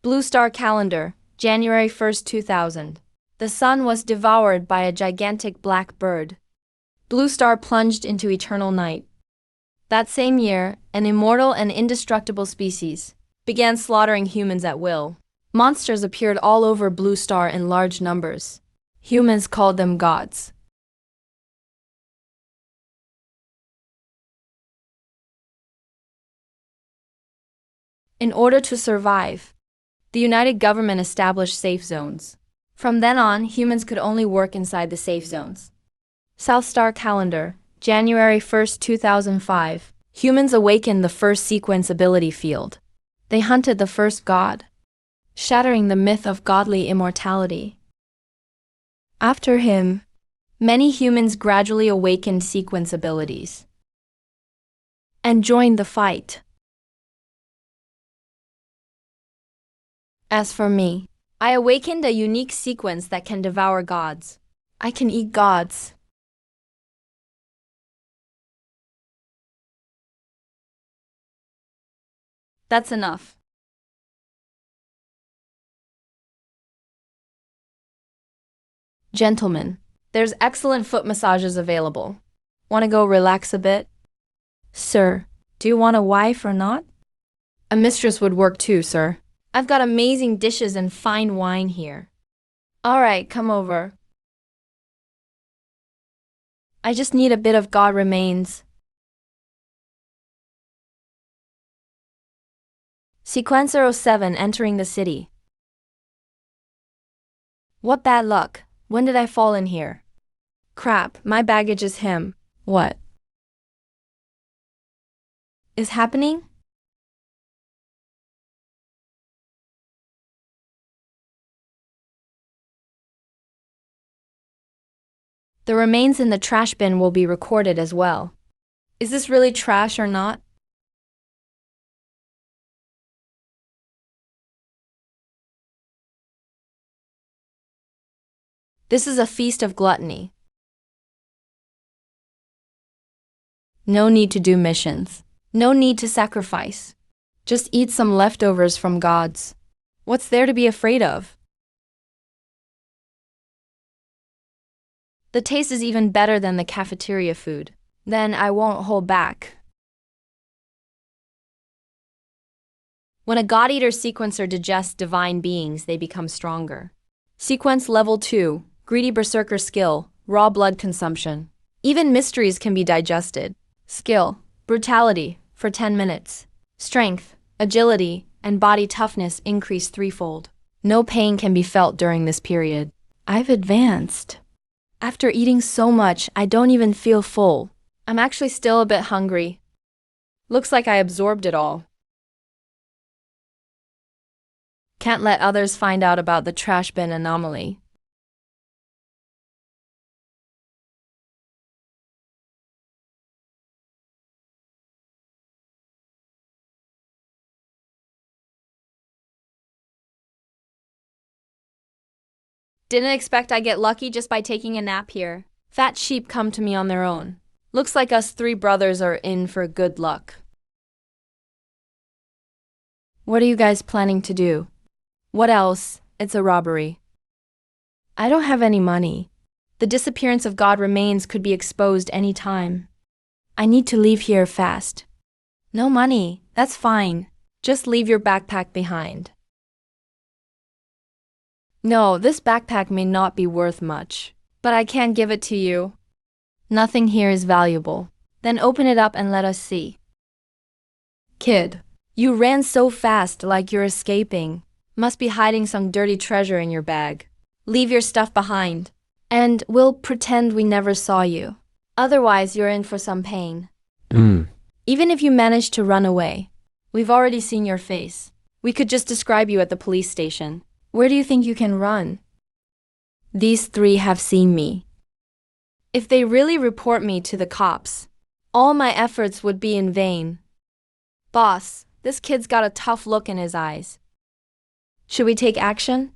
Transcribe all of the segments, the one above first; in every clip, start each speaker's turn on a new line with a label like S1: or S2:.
S1: Blue Star Calendar, January 1st, 2000. The sun was devoured by a gigantic black bird. Blue Star plunged into eternal night. That same year, an immortal and indestructible species began slaughtering humans at will. Monsters appeared all over Blue Star in large numbers. Humans called them gods. In order to survive, the United Government established safe zones. From then on, humans could only work inside the safe zones. South Star Calendar, January 1st, 2005. Humans awakened the first sequence ability field. They hunted the first god, shattering the myth of godly immortality. After him, many humans gradually awakened sequence abilities and joined the fight. As for me, I awakened a unique sequence that can devour gods. I can eat gods. That's enough. Gentlemen, there's excellent foot massages available. Want to go relax a bit? Sir, do you want a wife or not? A mistress would work too, sir. I've got amazing dishes and fine wine here. All right, come over. I just need a bit of God remains. Sequencer 07 entering the city. What bad luck. When did I fall in here? Crap, my baggage is him. What is happening? The remains in the trash bin will be recorded as well. Is this really trash or not? This is a feast of gluttony. No need to do missions. No need to sacrifice. Just eat some leftovers from gods. What's there to be afraid of? The taste is even better than the cafeteria food. Then I won't hold back. When a God-Eater sequencer digests divine beings, they become stronger. Sequence Level 2, Greedy Berserker Skill, Raw Blood Consumption. Even mysteries can be digested. Skill, Brutality, for 10 minutes. Strength, Agility, and Body Toughness increase threefold. No pain can be felt during this period. I've advanced. After eating so much, I don't even feel full. I'm actually still a bit hungry. Looks like I absorbed it all. Can't let others find out about the trash bin anomaly. Didn't expect I'd get lucky just by taking a nap here. Fat sheep come to me on their own. Looks like us three brothers are in for good luck. What are you guys planning to do? What else? It's a robbery. I don't have any money. The disappearance of God remains could be exposed any time. I need to leave here fast. No money. That's fine. Just leave your backpack behind. No, this backpack may not be worth much, but I can't give it to you. Nothing here is valuable. Then open it up and let us see. Kid, you ran so fast like you're escaping. Must be hiding some dirty treasure in your bag. Leave your stuff behind, and we'll pretend we never saw you. Otherwise, you're in for some pain. Even if you manage to run away, we've already seen your face. We could just describe you at the police station. Where do you think you can run? These three have seen me. If they really report me to the cops, all my efforts would be in vain. Boss, this kid's got a tough look in his eyes. Should we take action?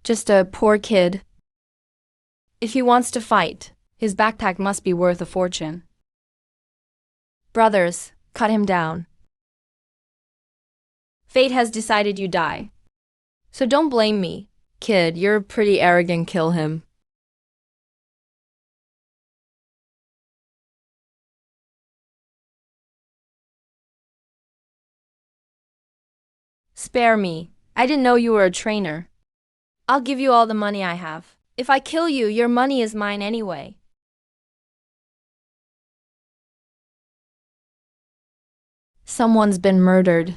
S1: Just a poor kid. If he wants to fight, his backpack must be worth a fortune. Brothers, cut him down. Fate has decided you die. So don't blame me. Kid, you're pretty arrogant, kill him. Spare me. I didn't know you were a trainer. I'll give you all the money I have. If I kill you, your money is mine anyway. Someone's been murdered.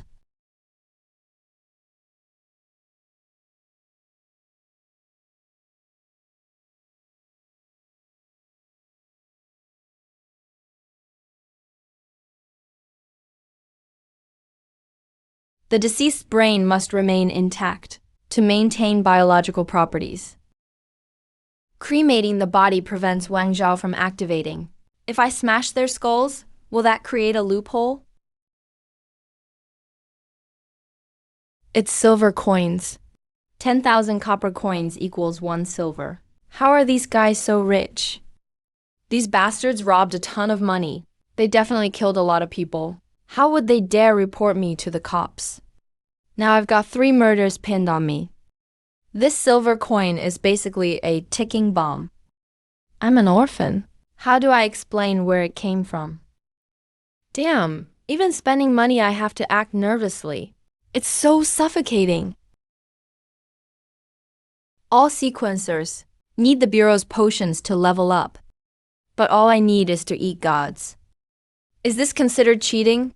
S1: The deceased's brain must remain intact to maintain biological properties. Cremating the body prevents Wang Zhao from activating. If I smash their skulls, will that create a loophole? It's silver coins. 10,000 copper coins equals 1 silver. How are these guys so rich? These bastards robbed a ton of money. They definitely killed a lot of people. How would they dare report me to the cops? Now I've got 3 murders pinned on me. This silver coin is basically a ticking bomb. I'm an orphan. How do I explain where it came from? Damn, even spending money I have to act nervously. It's so suffocating. All sequencers need the Bureau's potions to level up. But all I need is to eat gods. Is this considered cheating?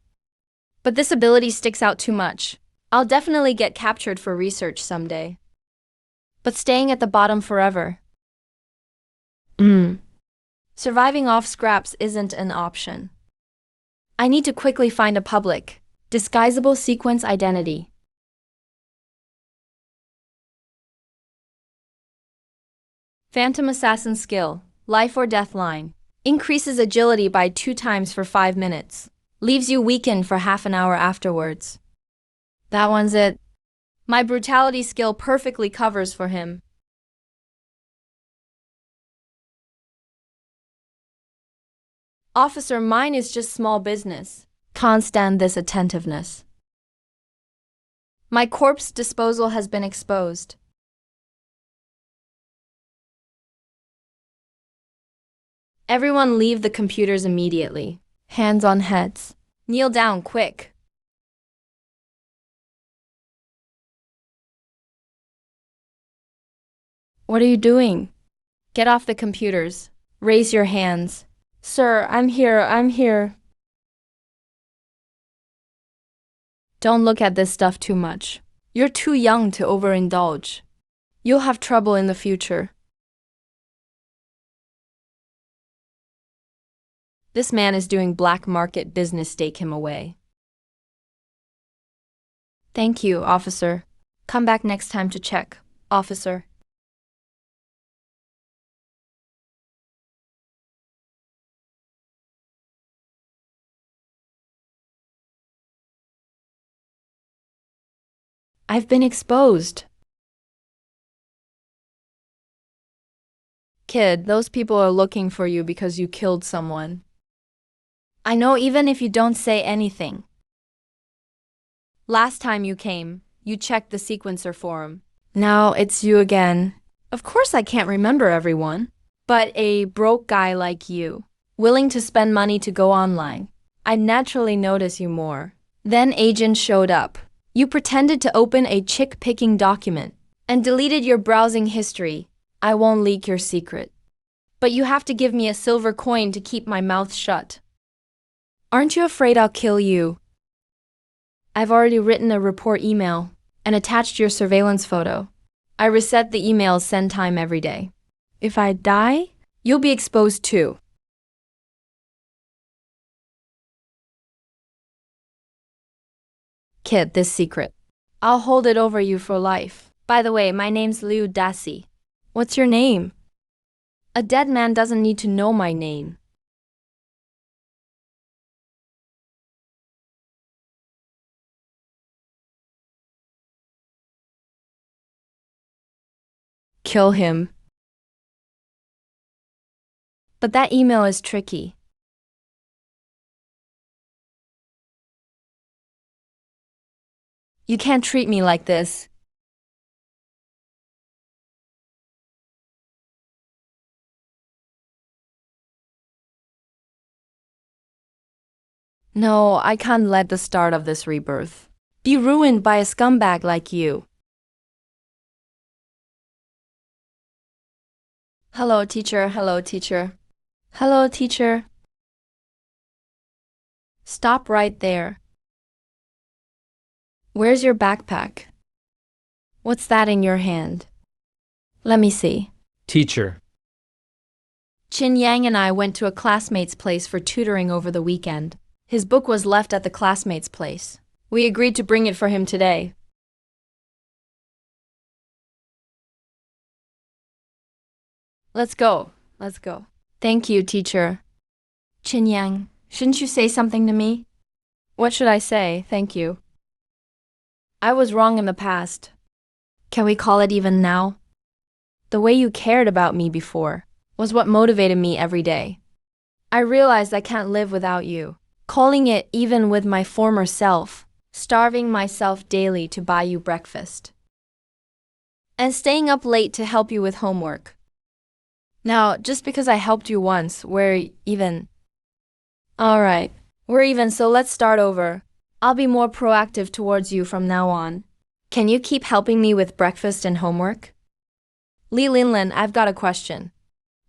S1: But this ability sticks out too much. I'll definitely get captured for research someday. But staying at the bottom forever. Surviving off scraps isn't an option. I need to quickly find a public, disguisable sequence identity. Phantom Assassin skill, life or death line. Increases agility by 2 times for 5 minutes. Leaves you weakened for half an hour afterwards. That one's it. My brutality skill perfectly covers for him. Officer, mine is just small business. Can't stand this attentiveness. My corpse disposal has been exposed. Everyone leave the computers immediately. Hands on heads. Kneel down, quick. What are you doing? Get off the computers. Raise your hands. Sir, I'm here. Don't look at this stuff too much. You're too young to overindulge. You'll have trouble in the future. This man is doing black market business, take him away. Thank you, officer. Come back next time to check, officer. I've been exposed. Kid, those people are looking for you because you killed someone. I know, even if you don't say anything. Last time you came, you checked the sequencer forum. Now it's you again. Of course I can't remember everyone. But a broke guy like you, willing to spend money to go online, I naturally notice you more. Then agent showed up. You pretended to open a chick-picking document and deleted your browsing history. I won't leak your secret. But you have to give me a silver coin to keep my mouth shut. Aren't you afraid I'll kill you? I've already written a report email and attached your surveillance photo. I reset the email's send time every day. If I die, you'll be exposed too. Kid, this secret. I'll hold it over you for life. By the way, my name's Liu Dasi. What's your name? A dead man doesn't need to know my name. Kill him. But that email is tricky. You can't treat me like this. No, I can't let the start of this rebirth be ruined by a scumbag like you. Hello, teacher. Hello, teacher. Hello, teacher. Stop right there. Where's your backpack? What's that in your hand? Let me see.
S2: Teacher.
S1: Chin Yang and I went to a classmate's place for tutoring over the weekend. His book was left at the classmate's place. We agreed to bring it for him today. Let's go. Let's go. Thank you, teacher. Chin Yang, shouldn't you say something to me? What should I say? Thank you. I was wrong in the past. Can we call it even now? The way you cared about me before was what motivated me every day. I realized I can't live without you. Calling it even with my former self, starving myself daily to buy you breakfast, and staying up late to help you with homework. Now, just because I helped you once, we're even. Alright, we're even, so let's start over. I'll be more proactive towards you from now on. Can you keep helping me with breakfast and homework? Li Linlin, I've got a question.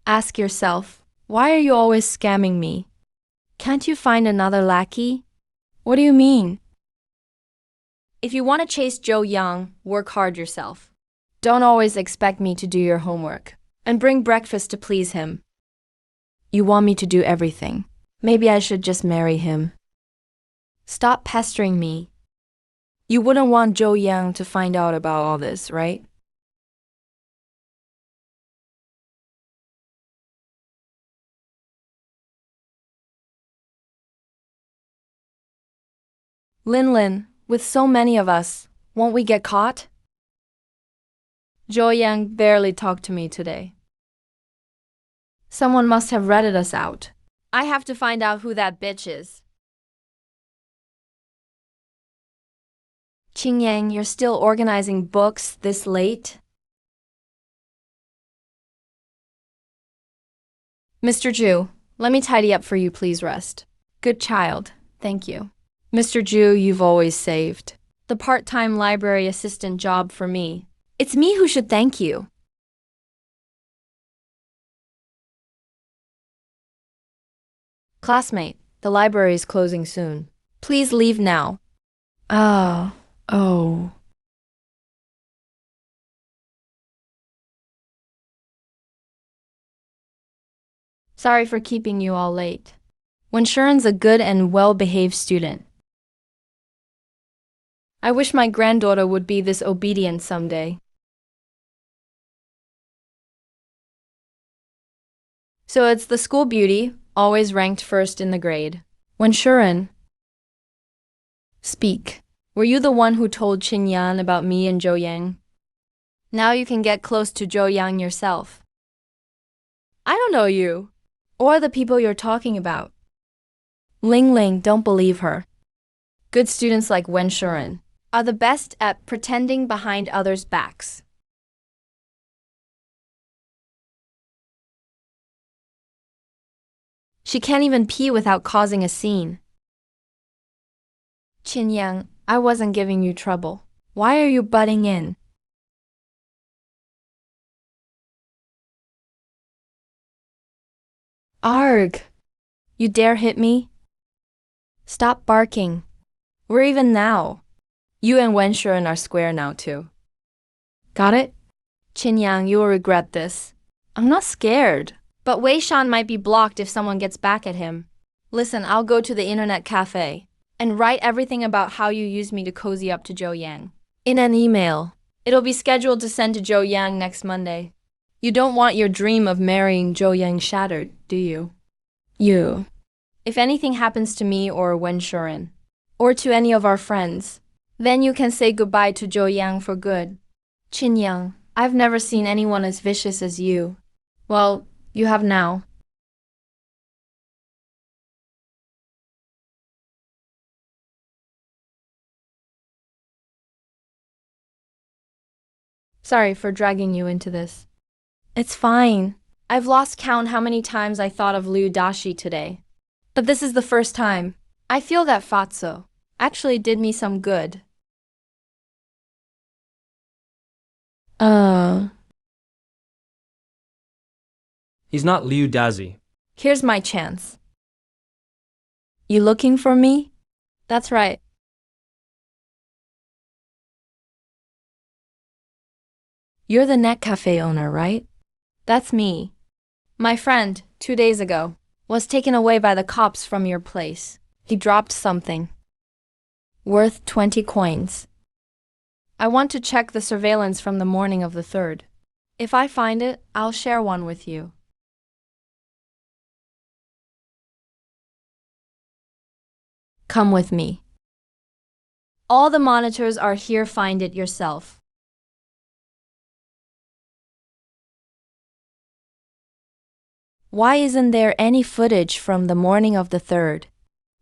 S1: Ask yourself, why are you always scamming me? Can't you find another lackey? What do you mean? If you want to chase Joe Young, work hard yourself. Don't always expect me to do your homework and bring breakfast to please him. You want me to do everything. Maybe I should just marry him. Stop pestering me. You wouldn't want Joe Young to find out about all this, right? Lin, with so many of us, won't we get caught? Joe Yang barely talked to me today. Someone must have ratted us out. I have to find out who that bitch is. Qing Yang, you're still organizing books this late? Mr. Ju, let me tidy up for you, please rest. Good child, thank you. Mr. Ju, you've always saved the part-time library assistant job for me. It's me who should thank you. Classmate, the library is closing soon. Please leave now. Oh. Sorry for keeping you all late. Wenshun's a good and well-behaved student. I wish my granddaughter would be this obedient someday. So it's the school beauty, always ranked first in the grade. Wenshun. Speak. Were you the one who told Qin Yan about me and Zhou Yang? Now you can get close to Zhou Yang yourself. I don't know you, or the people you're talking about. Ling, don't believe her. Good students like Wenshun are the best at pretending behind others' backs. She can't even pee without causing a scene. Qin Yang, I wasn't giving you trouble. Why are you butting in? Arg! You dare hit me? Stop barking. We're even now. You and Wenshun are square now too. Got it? Qin Yang, you will regret this. I'm not scared. But Wei Shan might be blocked if someone gets back at him. Listen, I'll go to the internet cafe and write everything about how you used me to cozy up to Zhou Yang in an email. It'll be scheduled to send to Zhou Yang next Monday. You don't want your dream of marrying Zhou Yang shattered, do you? You. If anything happens to me or Wenshun, or to any of our friends, then you can say goodbye to Zhou Yang for good. Qin Yang, I've never seen anyone as vicious as you. Well, you have now. Sorry for dragging you into this. It's fine. I've lost count how many times I thought of Liu Dashi today. But this is the first time. I feel that Fatso actually did me some good. Uh,
S2: He's not Liu Dazi.
S1: Here's my chance. You looking for me? That's right. You're the net cafe owner, right? That's me. My friend, 2 days ago, was taken away by the cops from your place. He dropped something worth 20 coins. I want to check the surveillance from the morning of the 3rd. If I find it, I'll share one with you. Come with me. All the monitors are here, find it yourself. Why isn't there any footage from the morning of the 3rd?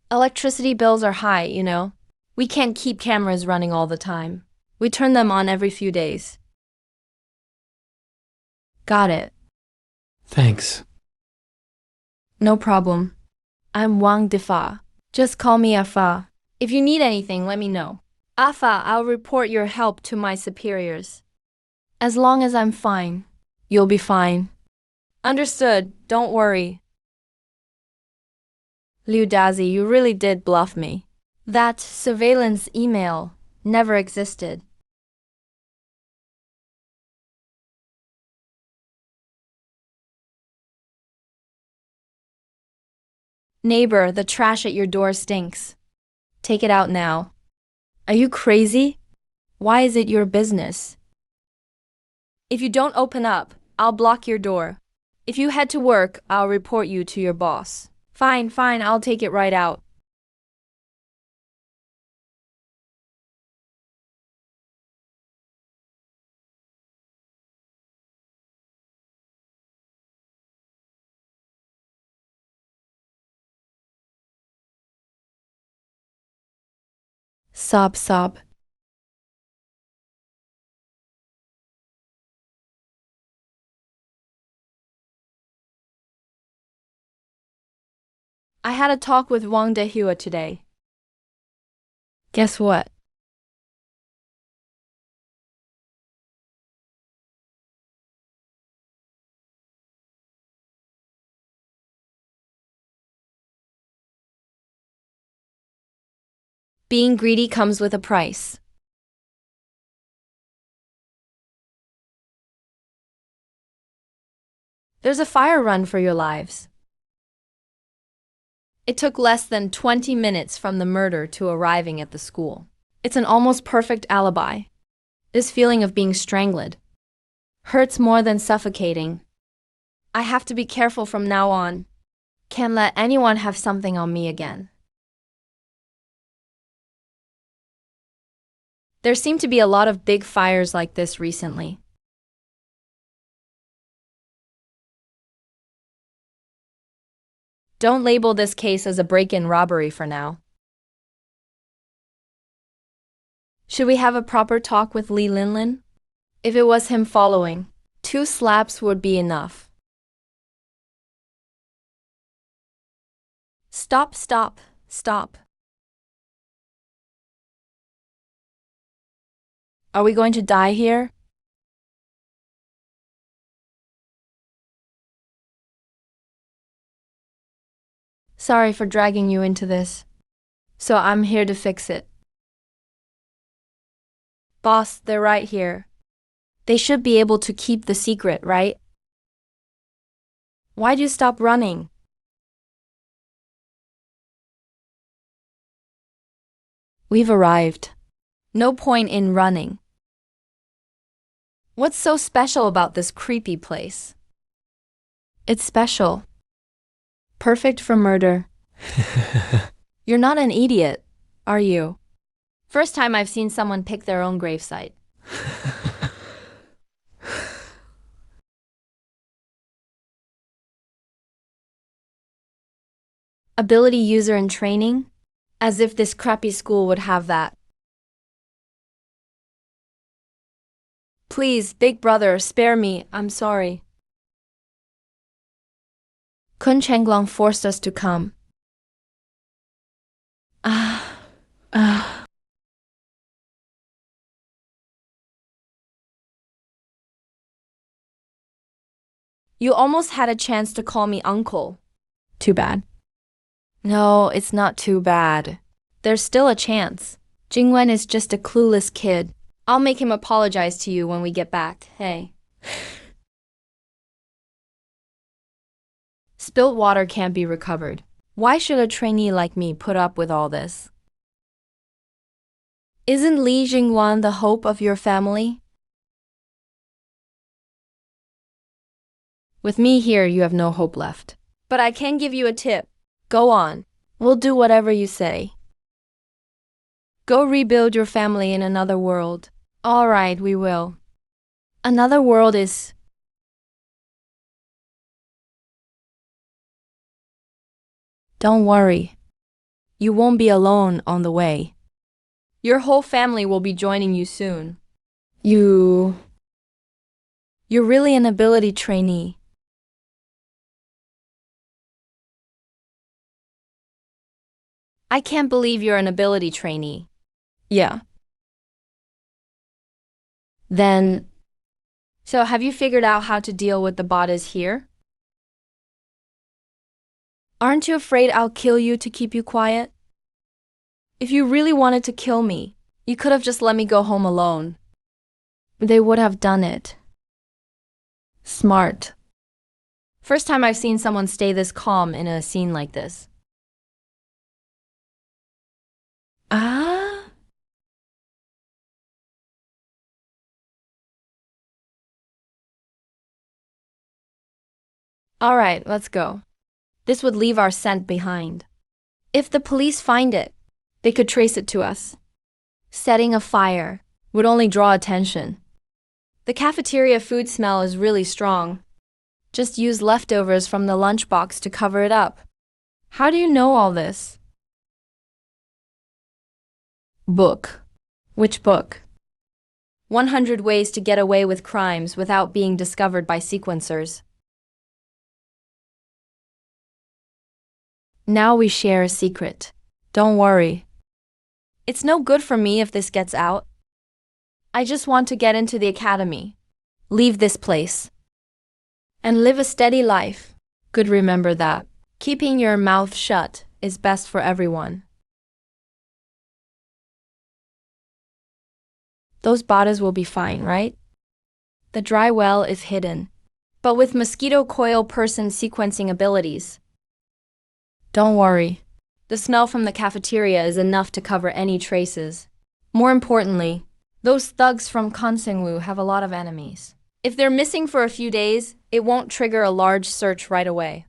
S1: Electricity bills are high, you know. We can't keep cameras running all the time. We turn them on every few days. Got it.
S2: Thanks.
S1: No problem. I'm Wang Defa. Just call me Afa. If you need anything, let me know. Afa, I'll report your help to my superiors. As long as I'm fine, you'll be fine. Understood, don't worry. Liu Dazi, you really did bluff me. That surveillance email never existed. Neighbor, the trash at your door stinks. Take it out now. Are you crazy? Why is it your business? If you don't open up, I'll block your door. If you head to work, I'll report you to your boss. Fine, I'll take it right out. Sob. I had a talk with Wang Dehua today. Guess what? Being greedy comes with a price. There's a fire run for your lives. It took less than 20 minutes from the murder to arriving at the school. It's an almost perfect alibi. This feeling of being strangled hurts more than suffocating. I have to be careful from now on. Can't let anyone have something on me again. There seem to be a lot of big fires like this recently. Don't label this case as a break-in robbery for now. Should we have a proper talk with Li Linlin? If it was him following, 2 slaps would be enough. Stop. Are we going to die here? Sorry for dragging you into this. So I'm here to fix it. Boss, they're right here. They should be able to keep the secret, right? Why'd you stop running? We've arrived. No point in running. What's so special about this creepy place? It's special. Perfect for murder. You're not an idiot, are you? First time I've seen someone pick their own gravesite. Ability user in training? As if this crappy school would have that. Please, big brother, spare me. I'm sorry. Kun Chenglong forced us to come. Ah, ah. You almost had a chance to call me uncle. Too bad. No, it's not too bad. There's still a chance. Jingwen is just a clueless kid. I'll make him apologize to you when we get back. Hey. Spilt water can't be recovered. Why should a trainee like me put up with all this? Isn't Li Jingwan the hope of your family? With me here, you have no hope left. But I can give you a tip. Go on. We'll do whatever you say. Go rebuild your family in another world. All right, we will. Another world is... Don't worry. You won't be alone on the way. Your whole family will be joining you soon. You're really an ability trainee. I can't believe you're an ability trainee. Yeah. Then... So have you figured out how to deal with the bodies here? Aren't you afraid I'll kill you to keep you quiet? If you really wanted to kill me, you could have just let me go home alone. They would have done it. Smart. First time I've seen someone stay this calm in a scene like this. Ah? All right, let's go. This would leave our scent behind. If the police find it, they could trace it to us. Setting a fire would only draw attention. The cafeteria food smell is really strong. Just use leftovers from the lunchbox to cover it up. How do you know all this? Book. Which book? 100 Ways to Get Away with Crimes Without Being Discovered by Sequencers. Now we share a secret. Don't worry. It's no good for me if this gets out. I just want to get into the academy, leave this place, and live a steady life. Good, remember that. Keeping your mouth shut is best for everyone. Those bodies will be fine, right? The dry well is hidden, but with mosquito coil person sequencing abilities. Don't worry. The smell from the cafeteria is enough to cover any traces. More importantly, those thugs from Consengwu have a lot of enemies. If they're missing for a few days, it won't trigger a large search right away.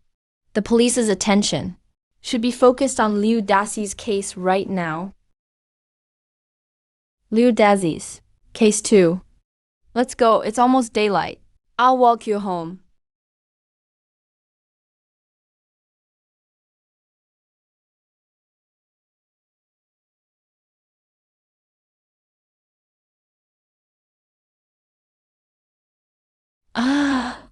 S1: The police's attention should be focused on Liu Daxi's case right now. Liu Daxi's, case 2. Let's go, it's almost daylight. I'll walk you home. Ah.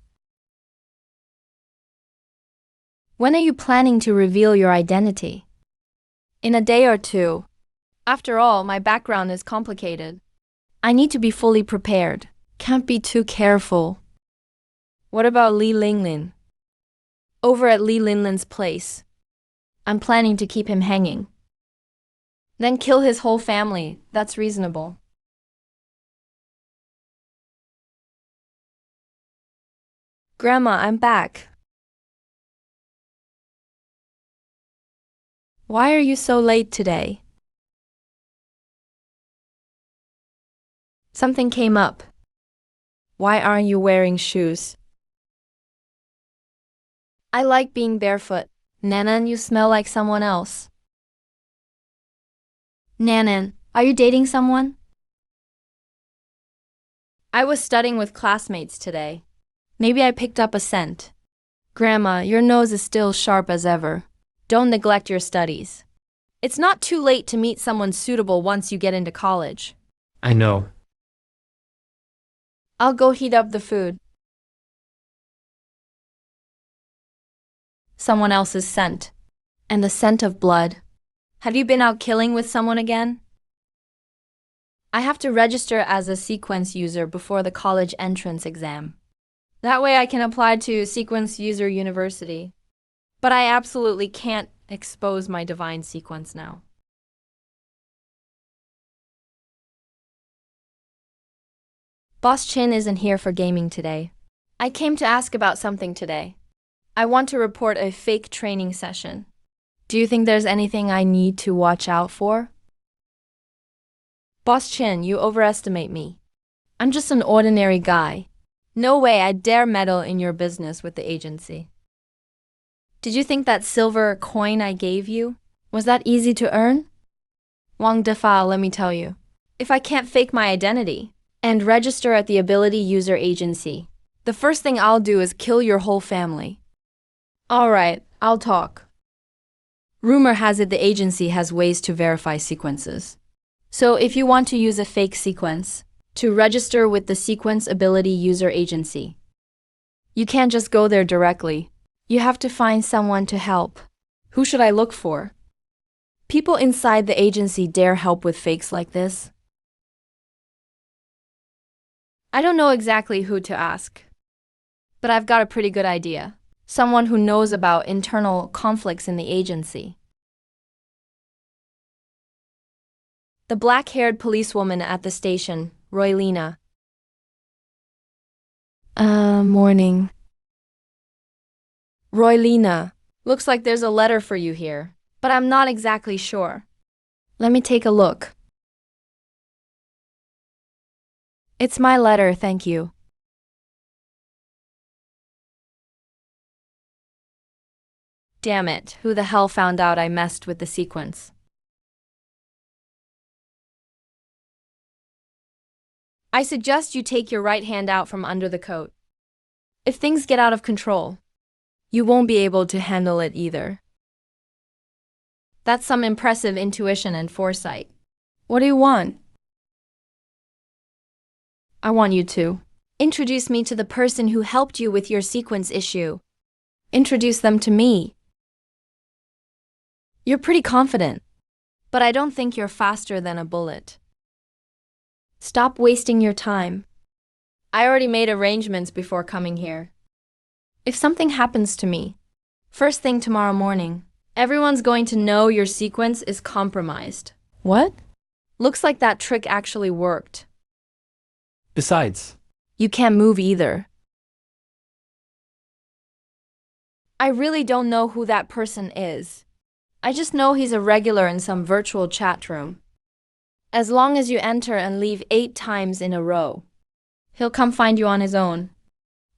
S1: When are you planning to reveal your identity? In a day or two. After all, my background is complicated. I need to be fully prepared. Can't be too careful. What about Li Linlin? Over at Li Linlin's place. I'm planning to keep him hanging. Then kill his whole family. That's reasonable. Grandma, I'm back. Why are you so late today? Something came up. Why aren't you wearing shoes? I like being barefoot. Nanan, you smell like someone else. Nanan, are you dating someone? I was studying with classmates today. Maybe I picked up a scent. Grandma, your nose is still sharp as ever. Don't neglect your studies. It's not too late to meet someone suitable once you get into college.
S2: I know.
S1: I'll go heat up the food. Someone else's scent. And the scent of blood. Have you been out killing with someone again? I have to register as a sequence user before the college entrance exam. That way I can apply to Sequence User University. But I absolutely can't expose my divine sequence now. Boss Chin isn't here for gaming today. I came to ask about something today. I want to report a fake training session. Do you think there's anything I need to watch out for? Boss Chin, you overestimate me. I'm just an ordinary guy. No way I'd dare meddle in your business with the agency. Did you think that silver coin I gave you, was that easy to earn? Wang Defile, let me tell you. If I can't fake my identity and register at the Ability User Agency, the first thing I'll do is kill your whole family. Alright, I'll talk. Rumor has it the agency has ways to verify sequences. So if you want to use a fake sequence, to register with the Sequence Ability User Agency, you can't just go there directly. You have to find someone to help. Who should I look for? People inside the agency dare help with fakes like this? I don't know exactly who to ask, but I've got a pretty good idea. Someone who knows about internal conflicts in the agency. The black-haired policewoman at the station, Roylina. Morning. Roylina, looks like there's a letter for you here, but I'm not exactly sure. Let me take a look. It's my letter, thank you. Damn it, who the hell found out I messed with the sequence? I suggest you take your right hand out from under the coat. If things get out of control, you won't be able to handle it either. That's some impressive intuition and foresight. What do you want? I want you to introduce me to the person who helped you with your sequence issue. Introduce them to me. You're pretty confident, but I don't think you're faster than a bullet. Stop wasting your time. I already made arrangements before coming here. If something happens to me, first thing tomorrow morning, everyone's going to know your sequence is compromised. What? Looks like that trick actually worked.
S2: Besides,
S1: You can't move either. I really don't know who that person is. I just know he's a regular in some virtual chat room. As long as you enter and leave 8 times in a row, he'll come find you on his own.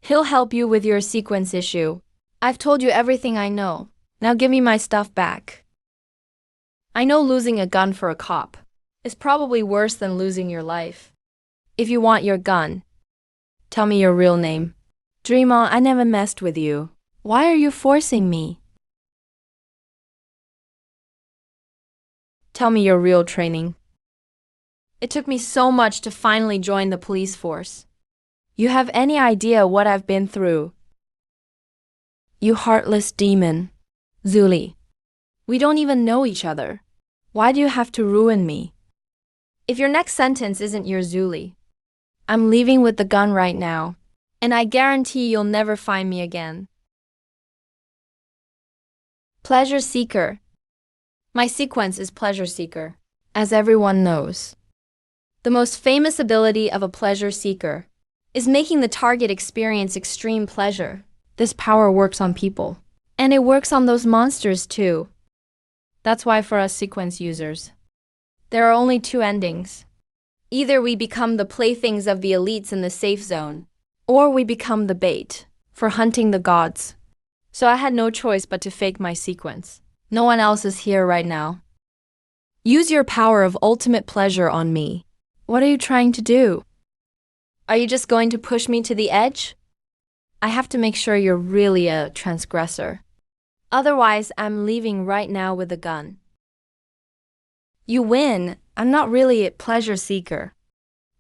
S1: He'll help you with your sequence issue. I've told you everything I know. Now give me my stuff back. I know losing a gun for a cop is probably worse than losing your life. If you want your gun, tell me your real name. Dream on, I never messed with you. Why are you forcing me? Tell me your real training. It took me so much to finally join the police force. You have any idea what I've been through? You heartless demon. Zuli. We don't even know each other. Why do you have to ruin me? If your next sentence isn't your Zuli, I'm leaving with the gun right now, and I guarantee you'll never find me again. Pleasure Seeker. My sequence is Pleasure Seeker, as everyone knows. The most famous ability of a Pleasure Seeker is making the target experience extreme pleasure. This power works on people, and it works on those monsters too. That's why for us sequence users, there are only 2 endings. Either we become the playthings of the elites in the safe zone, or we become the bait for hunting the gods. So I had no choice but to fake my sequence. No one else is here right now. Use your power of ultimate pleasure on me. What are you trying to do? Are you just going to push me to the edge? I have to make sure you're really a transgressor. Otherwise, I'm leaving right now with a gun. You win. I'm not really a pleasure seeker.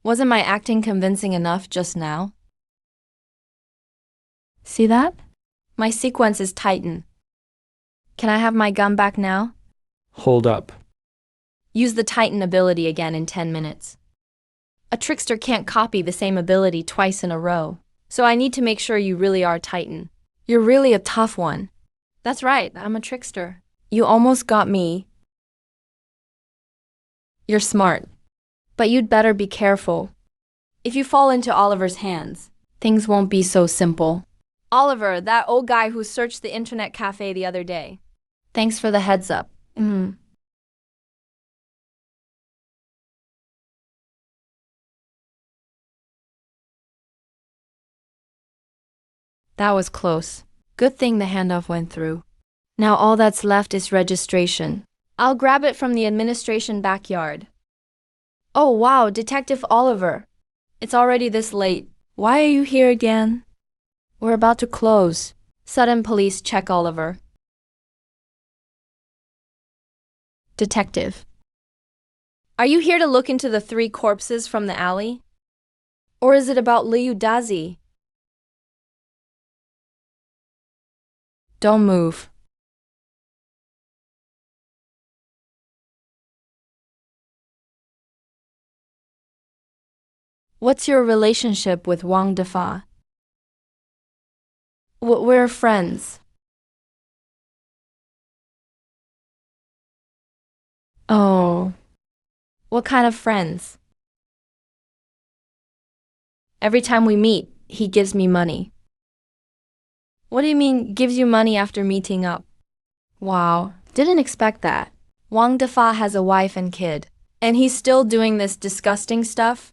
S1: Wasn't my acting convincing enough just now? See that? My sequence is tightened. Can I have my gum back now?
S2: Hold up.
S1: Use the tighten ability again in 10 minutes. A trickster can't copy the same ability twice in a row, so I need to make sure you really are tighten. You're really a tough one. That's right, I'm a trickster. You almost got me. You're smart. But you'd better be careful. If you fall into Oliver's hands, things won't be so simple. Oliver, that old guy who searched the internet cafe the other day. Thanks for the heads up. That was close. Good thing the handoff went through. Now all that's left is registration. I'll grab it from the administration backyard. Oh wow, Detective Oliver. It's already this late. Why are you here again? We're about to close. Sudden police check Oliver. Detective. Are you here to look into the 3 corpses from the alley? Or is it about Liu Dazi? Don't move. What's your relationship with Wang Defa? We're friends. Oh. What kind of friends? Every time we meet, he gives me money. What do you mean, gives you money after meeting up? Wow, didn't expect that. Wang Defa has a wife and kid, and he's still doing this disgusting stuff?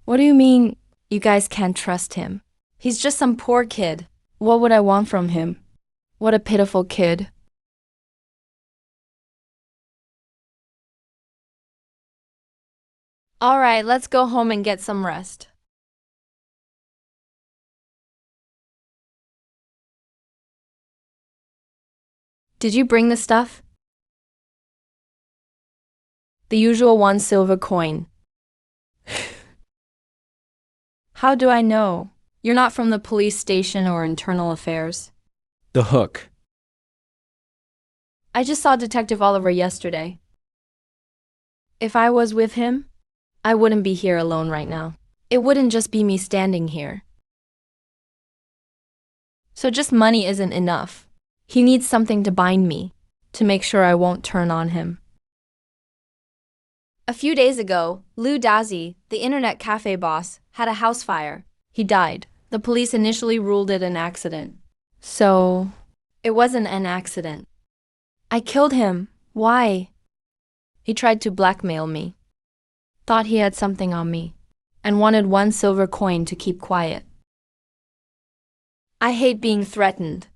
S1: What do you mean, you guys can't trust him? He's just some poor kid. What would I want from him? What a pitiful kid. All right, let's go home and get some rest. Did you bring the stuff? The usual 1 silver coin. How do I know? You're not from the police station or internal affairs.
S2: The hook.
S1: I just saw Detective Oliver yesterday. If I was with him, I wouldn't be here alone right now. It wouldn't just be me standing here. So just money isn't enough. He needs something to bind me, to make sure I won't turn on him. A few days ago, Liu Dazi, the internet cafe boss, had a house fire. He died. The police initially ruled it an accident. So, it wasn't an accident. I killed him. Why? He tried to blackmail me. Thought he had something on me, and wanted 1 silver coin to keep quiet. I hate being threatened.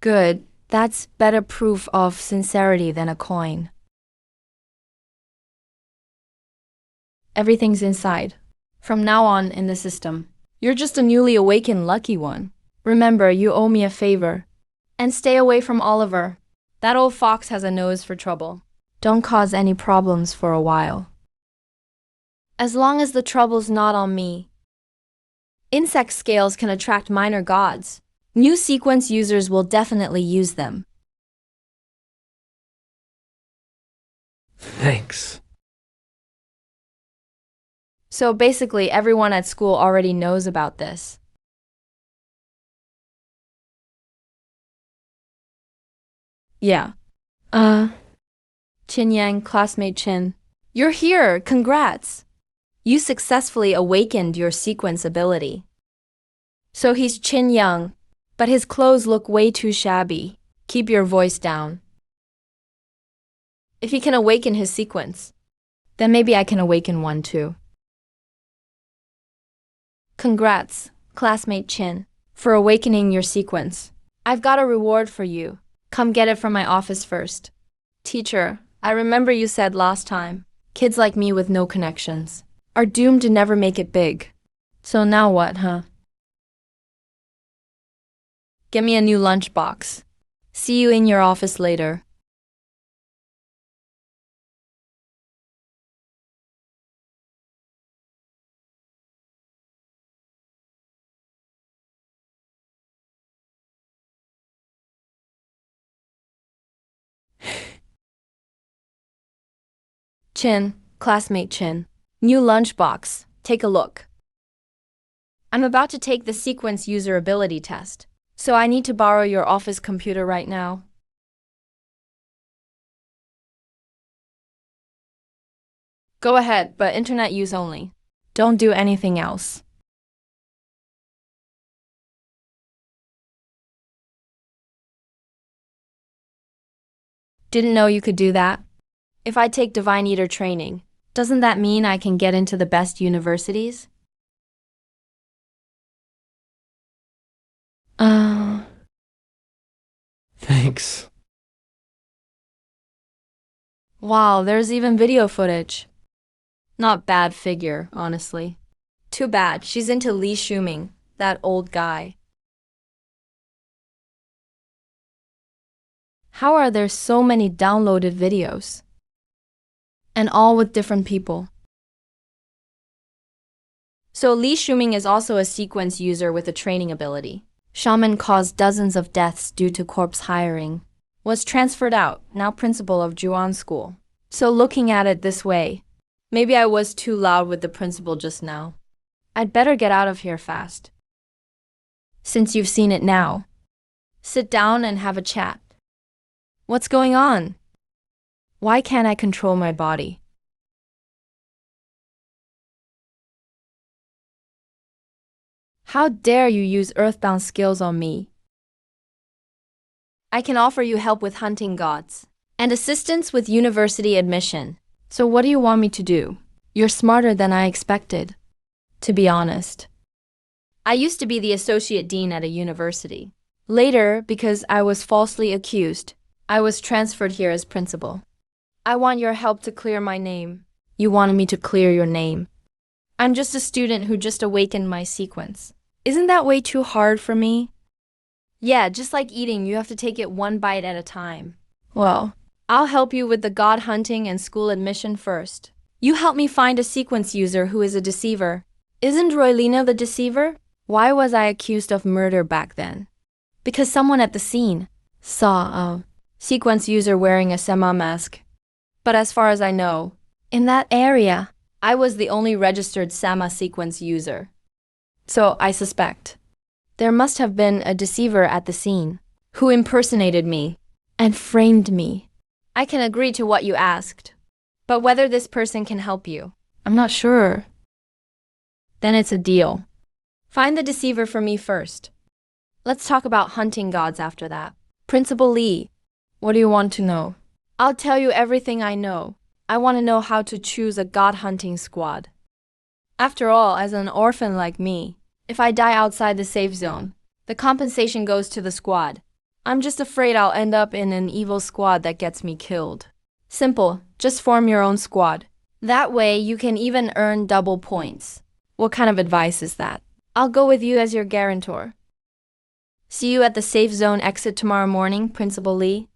S1: Good. That's better proof of sincerity than a coin. Everything's inside. From now on in the system. You're just a newly awakened lucky one. Remember, you owe me a favor. And stay away from Oliver. That old fox has a nose for trouble. Don't cause any problems for a while. As long as the trouble's not on me. Insect scales can attract minor gods. New sequence users will definitely use them.
S2: Thanks.
S1: So basically, everyone at school already knows about this. Yeah. Qin Yang, classmate Qin. You're here! Congrats! You successfully awakened your sequence ability. So he's Qin Yang, but his clothes look way too shabby. Keep your voice down. If he can awaken his sequence, then maybe I can awaken one too. Congrats, classmate Qin, for awakening your sequence. I've got a reward for you. Come get it from my office first. Teacher, I remember you said last time, kids like me with no connections are doomed to never make it big. So now what, huh? Get me a new lunchbox. See you in your office later. Chin, classmate Chin. New lunchbox. Take a look. I'm about to take the sequence user ability test, so I need to borrow your office computer right now. Go ahead, but internet use only. Don't do anything else. Didn't know you could do that. If I take Divine Eater training, doesn't that mean I can get into the best universities?
S2: Thanks.
S1: Wow, there's even video footage. Not bad figure, honestly. Too bad, she's into Lee Shuming, that old guy. How are there so many downloaded videos? And all with different people. So Lee Shuming is also a sequence user with a training ability. Shaman caused dozens of deaths due to corpse hiring. Was transferred out, now principal of Juan School. So looking at it this way, maybe I was too loud with the principal just now. I'd better get out of here fast. Since you've seen it now, sit down and have a chat. What's going on? Why can't I control my body? How dare you use earthbound skills on me? I can offer you help with hunting gods and assistance with university admission. So what do you want me to do? You're smarter than I expected, to be honest. I used to be the associate dean at a university. Later, because I was falsely accused, I was transferred here as principal. I want your help to clear my name. You wanted me to clear your name. I'm just a student who just awakened my sequence. Isn't that way too hard for me? Yeah, just like eating, you have to take it one bite at a time. Well, I'll help you with the god hunting and school admission first. You help me find a sequence user who is a deceiver. Isn't Roylina the deceiver? Why was I accused of murder back then? Because someone at the scene saw a sequence user wearing a Sema mask. But as far as I know, in that area, I was the only registered Sama sequence user. So I suspect there must have been a deceiver at the scene who impersonated me and framed me. I can agree to what you asked, but whether this person can help you, I'm not sure. Then it's a deal. Find the deceiver for me first. Let's talk about hunting gods after that. Principal Lee, what do you want to know? I'll tell you everything I know. I want to know how to choose a god hunting squad. After all, as an orphan like me, if I die outside the safe zone, the compensation goes to the squad. I'm just afraid I'll end up in an evil squad that gets me killed. Simple, just form your own squad. That way you can even earn double points. What kind of advice is that? I'll go with you as your guarantor. See you at the safe zone exit tomorrow morning, Principal Lee.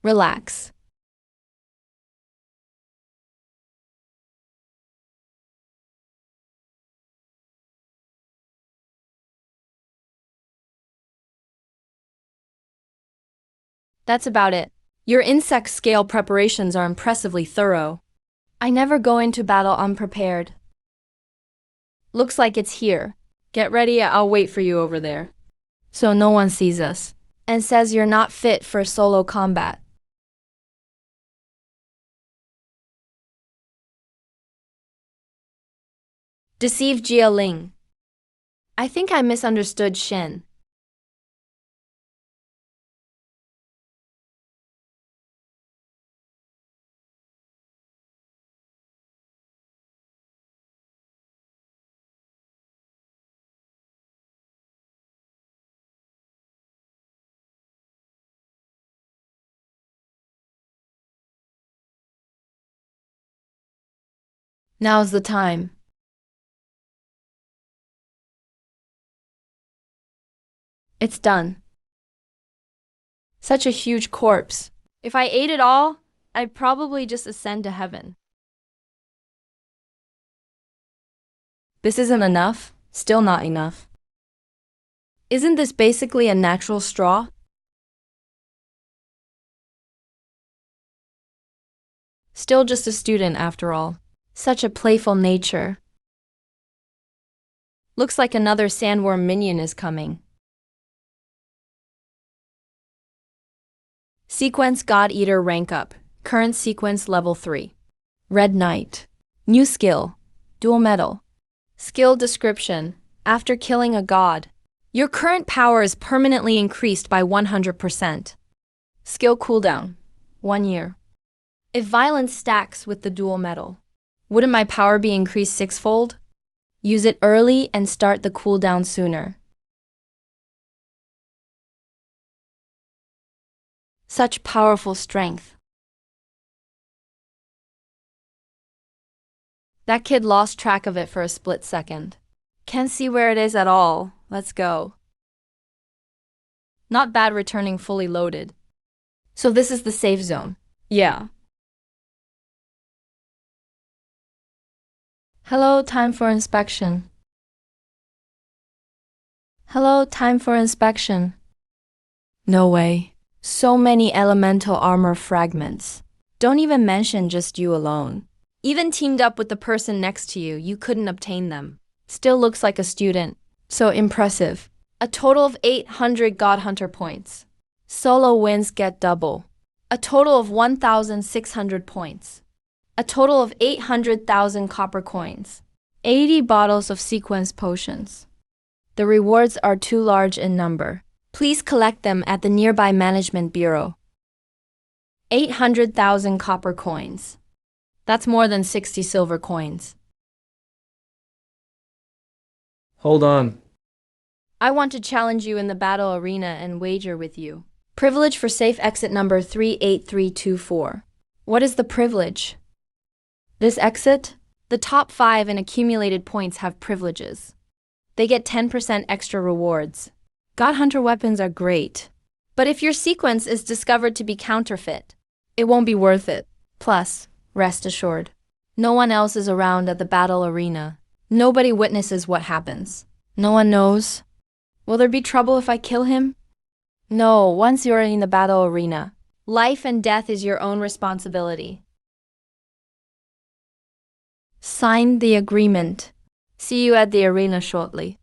S1: Relax. That's about it. Your insect scale preparations are impressively thorough. I never go into battle unprepared. Looks like it's here. Get ready, I'll wait for you over there. So no one sees us and says you're not fit for solo combat. Deceive Jia Ling. I think I misunderstood Shen. Now's the time. It's done. Such a huge corpse. If I ate it all, I'd probably just ascend to heaven. This isn't enough? Still not enough. Isn't this basically a natural straw? Still just a student after all. Such a playful nature. Looks like another sandworm minion is coming. Sequence God Eater rank up. Current sequence level 3. Red Knight. New skill. Dual metal. Skill description. After killing a god, your current power is permanently increased by 100%. Skill cooldown. 1 year. If violence stacks with the dual metal, wouldn't my power be increased sixfold? Use it early and start the cooldown sooner. Such powerful strength. That kid lost track of it for a split second. Can't see where it is at all. Let's go. Not bad returning fully loaded. So this is the safe zone. Yeah. Hello, time for inspection. Hello, time for inspection. No way. So many elemental armor fragments. Don't even mention just you alone. Even teamed up with the person next to you, you couldn't obtain them. Still looks like a student. So impressive. A total of 800 God Hunter points. Solo wins get double. A total of 1,600 points. A total of 800,000 copper coins. 80 bottles of sequence potions. The rewards are too large in number. Please collect them at the nearby management bureau. 800,000 copper coins. That's more than 60 silver coins.
S2: Hold on.
S1: I want to challenge you in the battle arena and wager with you. Privilege for safe exit number 38324. What is the privilege? This exit? The top 5 in accumulated points have privileges. They get 10% extra rewards. God Hunter weapons are great. But if your sequence is discovered to be counterfeit, it won't be worth it. Plus, rest assured, no one else is around at the battle arena. Nobody witnesses what happens. No one knows. Will there be trouble if I kill him? No, once you're in the battle arena, life and death is your own responsibility. Sign the agreement. See you at the arena shortly.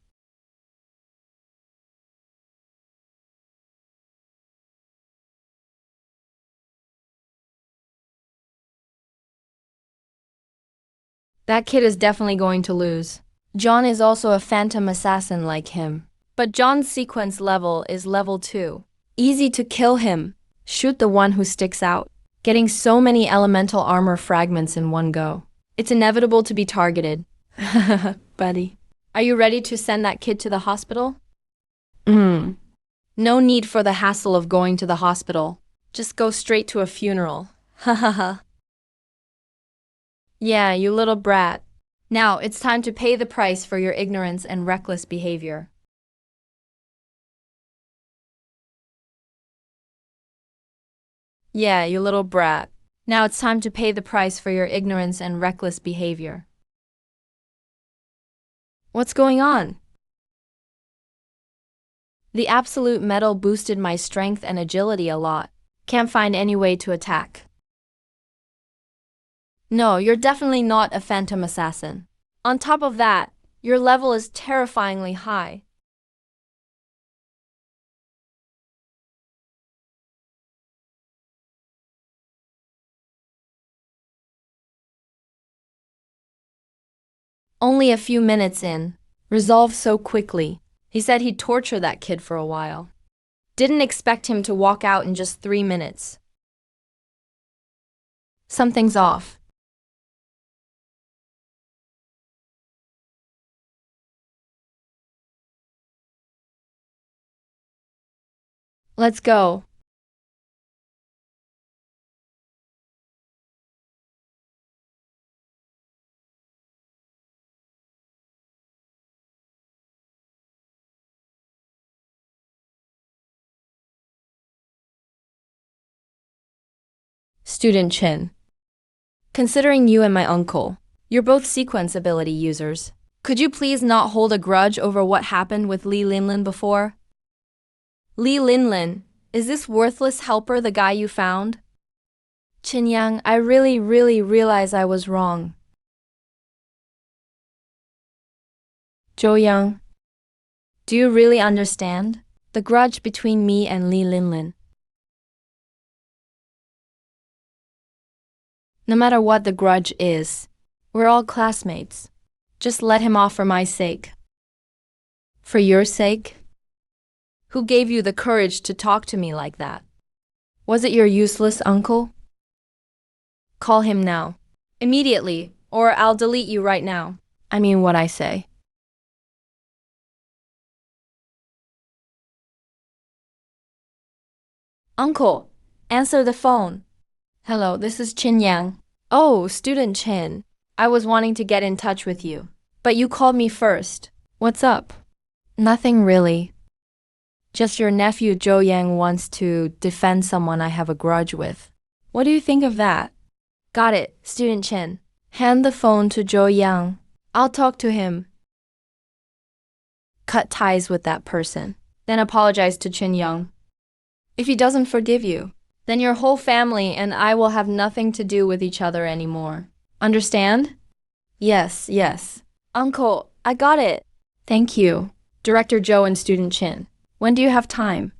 S1: That kid is definitely going to lose. John is also a phantom assassin like him. But John's sequence level is level 2. Easy to kill him. Shoot the one who sticks out. Getting so many elemental armor fragments in one go. It's inevitable to be targeted. Buddy. Are you ready to send that kid to the hospital? No need for the hassle of going to the hospital. Just go straight to a funeral. Hahaha. Yeah, you little brat. Now it's time to pay the price for your ignorance and reckless behavior. Yeah, you little brat. Now it's time to pay the price for your ignorance and reckless behavior. What's going on? The absolute metal boosted my strength and agility a lot. Can't find any way to attack. No, you're definitely not a phantom assassin. On top of that, your level is terrifyingly high. Only a few minutes in. Resolved so quickly. He said he'd torture that kid for a while. Didn't expect him to walk out in just 3 minutes. Something's off. Let's go. Student Chin. Considering you and my uncle, you're both sequence ability users. Could you please not hold a grudge over what happened with Li Linlin before? Li Linlin, is this worthless helper the guy you found? Qinyang, I really realize I was wrong. Zhou Yang, do you really understand the grudge between me and Li Linlin? No matter what the grudge is, we're all classmates. Just let him off for my sake. For your sake? Who gave you the courage to talk to me like that? Was it your useless uncle? Call him now. Immediately, or I'll delete you right now. I mean what I say. Uncle, answer the phone. Hello, this is Qin Yang. Oh, student Qin. I was wanting to get in touch with you. But you called me first. What's up? Nothing really. Just your nephew Zhou Yang wants to defend someone I have a grudge with. What do you think of that? Got it, student Chen. Hand the phone to Zhou Yang. I'll talk to him. Cut ties with that person. Then apologize to Qin Yang. If he doesn't forgive you, then your whole family and I will have nothing to do with each other anymore. Understand? Yes. Uncle, I got it. Thank you. Director Zhou and student Qin. When do you have time?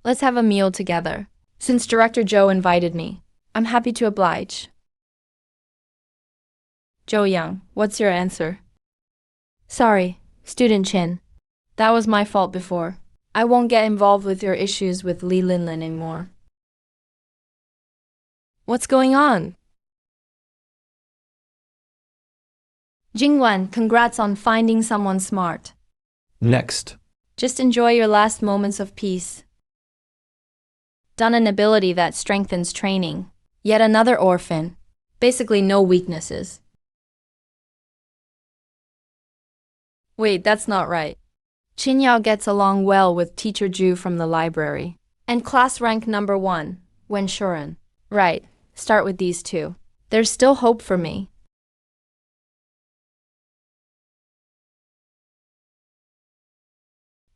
S1: Let's have a meal together. Since Director Zhou invited me, I'm happy to oblige. Zhou Yang, what's your answer? Sorry, student Qin. That was my fault before. I won't get involved with your issues with Li Linlin anymore. What's going on? Jingwan, congrats on finding someone smart.
S2: Next.
S1: Just enjoy your last moments of peace. Done an ability that strengthens training. Yet another orphan. Basically no weaknesses. Wait, that's not right. Qin Yao gets along well with teacher Zhu from the library. And class rank number 1, Wen Shuren. Right, start with these two. There's still hope for me.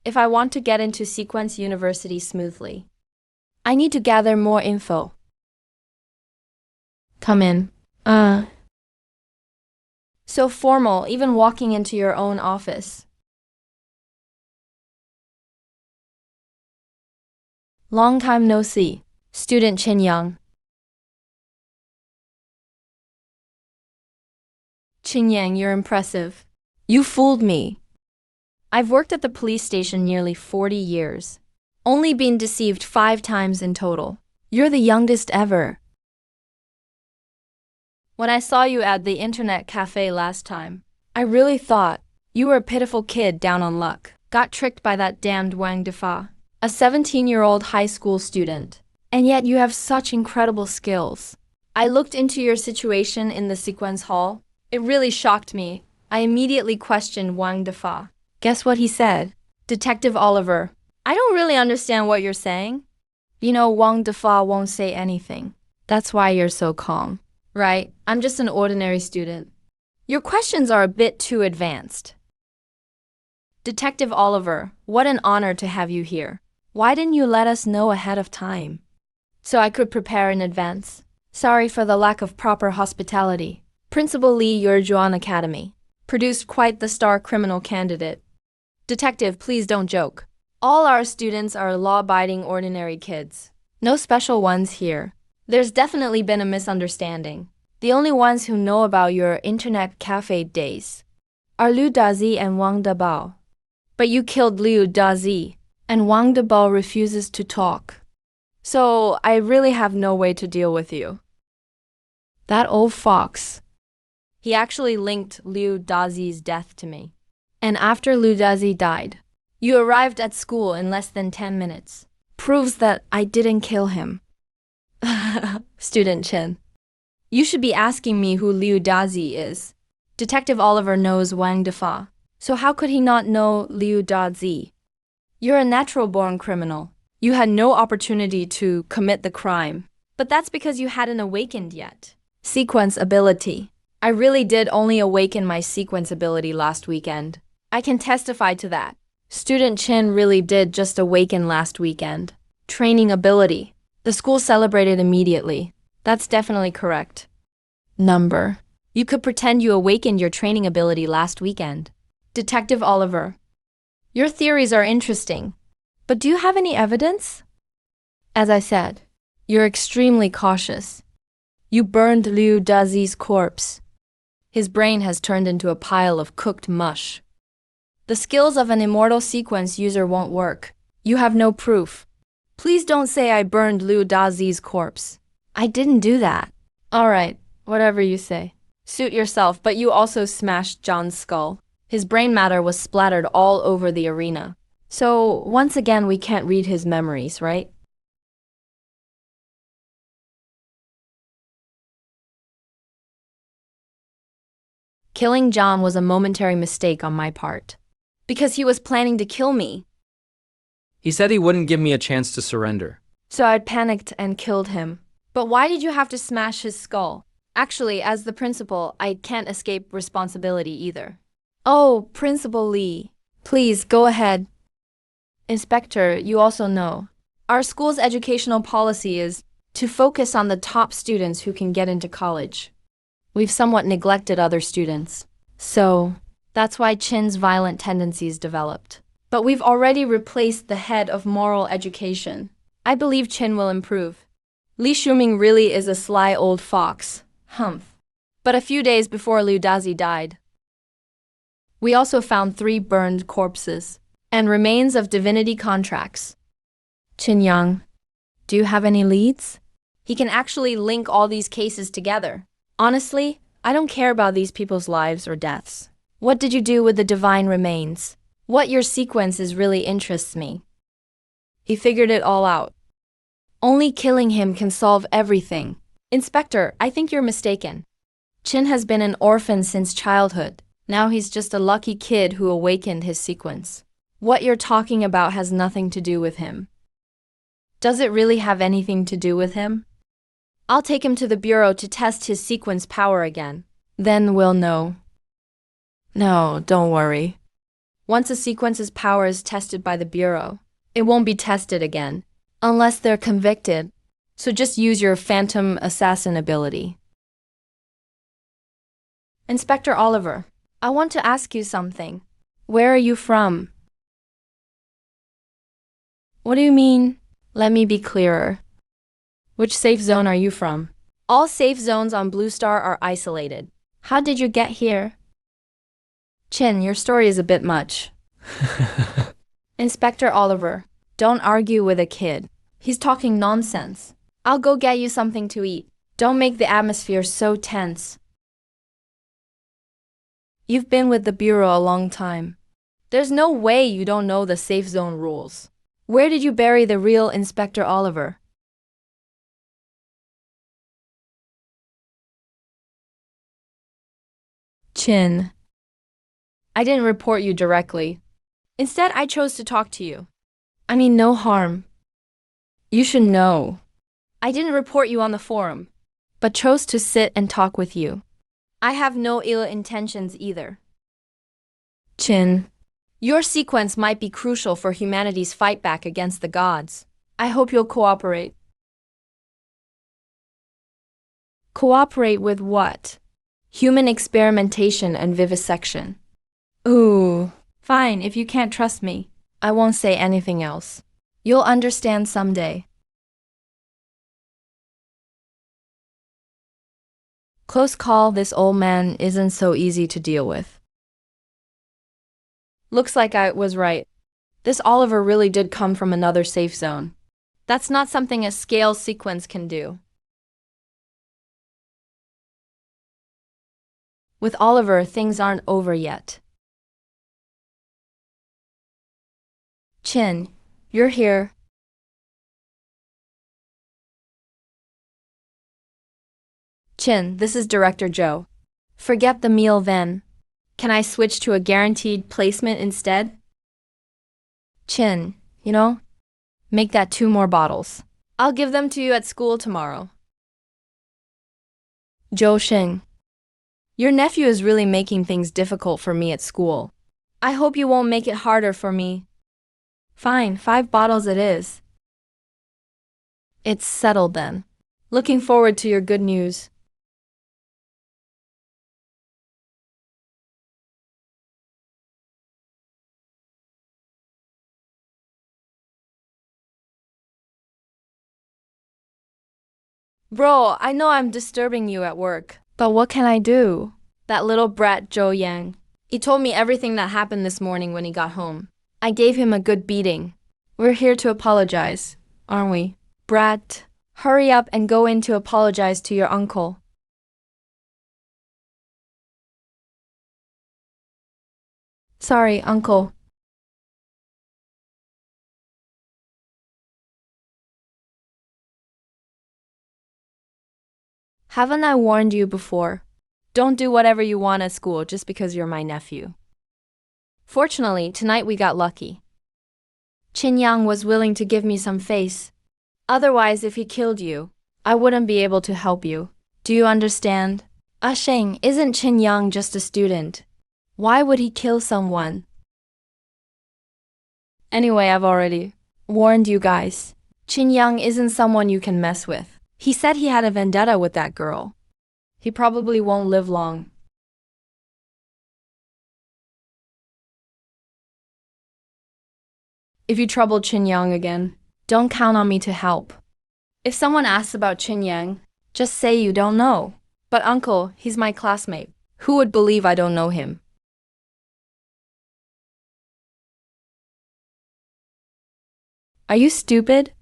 S1: If I want to get into Sequence University smoothly, I need to gather more info. Come in. So formal, even walking into your own office. Long time no see, student Qin Yang. Qin Yang, you're impressive. You fooled me. I've worked at the police station nearly 40 years. Only been deceived 5 times in total. You're the youngest ever. When I saw you at the internet cafe last time, I really thought you were a pitiful kid down on luck. Got tricked by that damned Wang Defa, a 17-year-old high school student. And yet you have such incredible skills. I looked into your situation in the sequence hall. It really shocked me. I immediately questioned Wang Defa. Guess what he said? Detective Oliver, I don't really understand what you're saying. You know, Wang Defa won't say anything. That's why you're so calm. Right, I'm just an ordinary student. Your questions are a bit too advanced. Detective Oliver, what an honor to have you here. Why didn't you let us know ahead of time? So I could prepare in advance. Sorry for the lack of proper hospitality. Principal Li Yurjuan Academy produced quite the star criminal candidate. Detective, please don't joke. All our students are law-abiding ordinary kids. No special ones here. There's definitely been a misunderstanding. The only ones who know about your internet cafe days are Liu Dazi and Wang Dabao. But you killed Liu Dazi, and Wang Dabao refuses to talk. So I really have no way to deal with you. That old fox. He actually linked Liu Dazi's death to me. And after Liu Dazi died, you arrived at school in less than 10 minutes. Proves that I didn't kill him. Student Chen. You should be asking me who Liu Dazi is. Detective Oliver knows Wang Defa. So how could he not know Liu Dazi? You're a natural-born criminal. You had no opportunity to commit the crime. But that's because you hadn't awakened yet. Sequence ability. I really did only awaken my sequence ability last weekend. I can testify to that. Student Chin really did just awaken last weekend. Training ability. The school celebrated immediately. That's definitely correct. Number. You could pretend you awakened your training ability last weekend. Detective Oliver. Your theories are interesting, but do you have any evidence? As I said, you're extremely cautious. You burned Liu Dazi's corpse. His brain has turned into a pile of cooked mush. The skills of an immortal sequence user won't work. You have no proof. Please don't say I burned Liu Dazi's corpse. I didn't do that. Alright, whatever you say. Suit yourself, but you also smashed John's skull. His brain matter was splattered all over the arena. So, once again, we can't read his memories, right? Killing John was a momentary mistake on my part. Because he was planning to kill me.
S2: He said he wouldn't give me a chance to surrender.
S1: So I panicked and killed him. But why did you have to smash his skull? Actually, as the principal, I can't escape responsibility either. Oh, Principal Lee. Please, go ahead. Inspector, you also know. Our school's educational policy is to focus on the top students who can get into college. We've somewhat neglected other students. So, that's why Chin's violent tendencies developed. But we've already replaced the head of moral education. I believe Chin will improve. Li Shuming really is a sly old fox. Humph. But a few days before Liu Dazi died, we also found 3 burned corpses and remains of divinity contracts. Chin Yang, do you have any leads? He can actually link all these cases together. Honestly, I don't care about these people's lives or deaths. What did you do with the divine remains? What your sequence is really interests me. He figured it all out. Only killing him can solve everything. Inspector, I think you're mistaken. Chin has been an orphan since childhood. Now he's just a lucky kid who awakened his sequence. What you're talking about has nothing to do with him. Does it really have anything to do with him? I'll take him to the bureau to test his sequence power again. Then we'll know. No, don't worry. Once a sequence's power is tested by the bureau, it won't be tested again, unless they're convicted. So just use your phantom assassin ability. Inspector Oliver, I want to ask you something. Where are you from? What do you mean? Let me be clearer. Which safe zone are you from? All safe zones on Blue Star are isolated. How did you get here? Chin, your story is a bit much. Inspector Oliver, don't argue with a kid. He's talking nonsense. I'll go get you something to eat. Don't make the atmosphere so tense. You've been with the bureau a long time. There's no way you don't know the safe zone rules. Where did you bury the real Inspector Oliver? Chin. I didn't report you directly. Instead, I chose to talk to you. I mean, no harm. You should know. I didn't report you on the forum, but chose to sit and talk with you. I have no ill intentions either. Chin. Your sequence might be crucial for humanity's fight back against the gods. I hope you'll cooperate. Cooperate with what? Human experimentation and vivisection. Ooh, fine, if you can't trust me. I won't say anything else. You'll understand someday. Close call, this old man isn't so easy to deal with. Looks like I was right. This Oliver really did come from another safe zone. That's not something a scale sequence can do. With Oliver, things aren't over yet. Chin, you're here. Chin, this is Director Joe. Forget the meal then. Can I switch to a guaranteed placement instead? Chin, make that 2 more bottles. I'll give them to you at school tomorrow. Zhou Sheng. Your nephew is really making things difficult for me at school. I hope you won't make it harder for me. Fine, 5 bottles it is. It's settled then. Looking forward to your good news. Bro, I know I'm disturbing you at work, but what can I do? That little brat Zhou Yang. He told me everything that happened this morning when he got home. I gave him a good beating. We're here to apologize, aren't we? Brat, hurry up and go in to apologize to your uncle. Sorry, uncle. Haven't I warned you before? Don't do whatever you want at school just because you're my nephew. Fortunately, tonight we got lucky. Qin Yang was willing to give me some face. Otherwise, if he killed you, I wouldn't be able to help you. Do you understand? Sheng, isn't Qin Yang just a student? Why would he kill someone? Anyway, I've already warned you guys. Qin Yang isn't someone you can mess with. He said he had a vendetta with that girl. He probably won't live long. If you trouble Qin Yang again, don't count on me to help. If someone asks about Qin Yang, just say you don't know. But uncle, he's my classmate. Who would believe I don't know him? Are you stupid?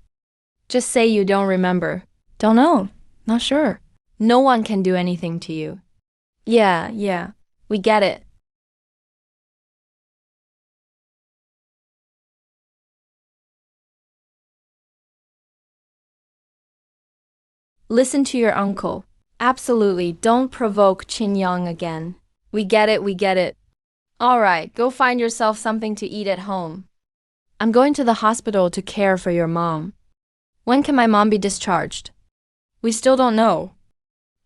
S1: Just say you don't remember. Don't know. Not sure. No one can do anything to you. Yeah, we get it. Listen to your uncle. Absolutely, don't provoke Qin Yang again. We get it. All right, go find yourself something to eat at home. I'm going to the hospital to care for your mom. When can my mom be discharged? We still don't know.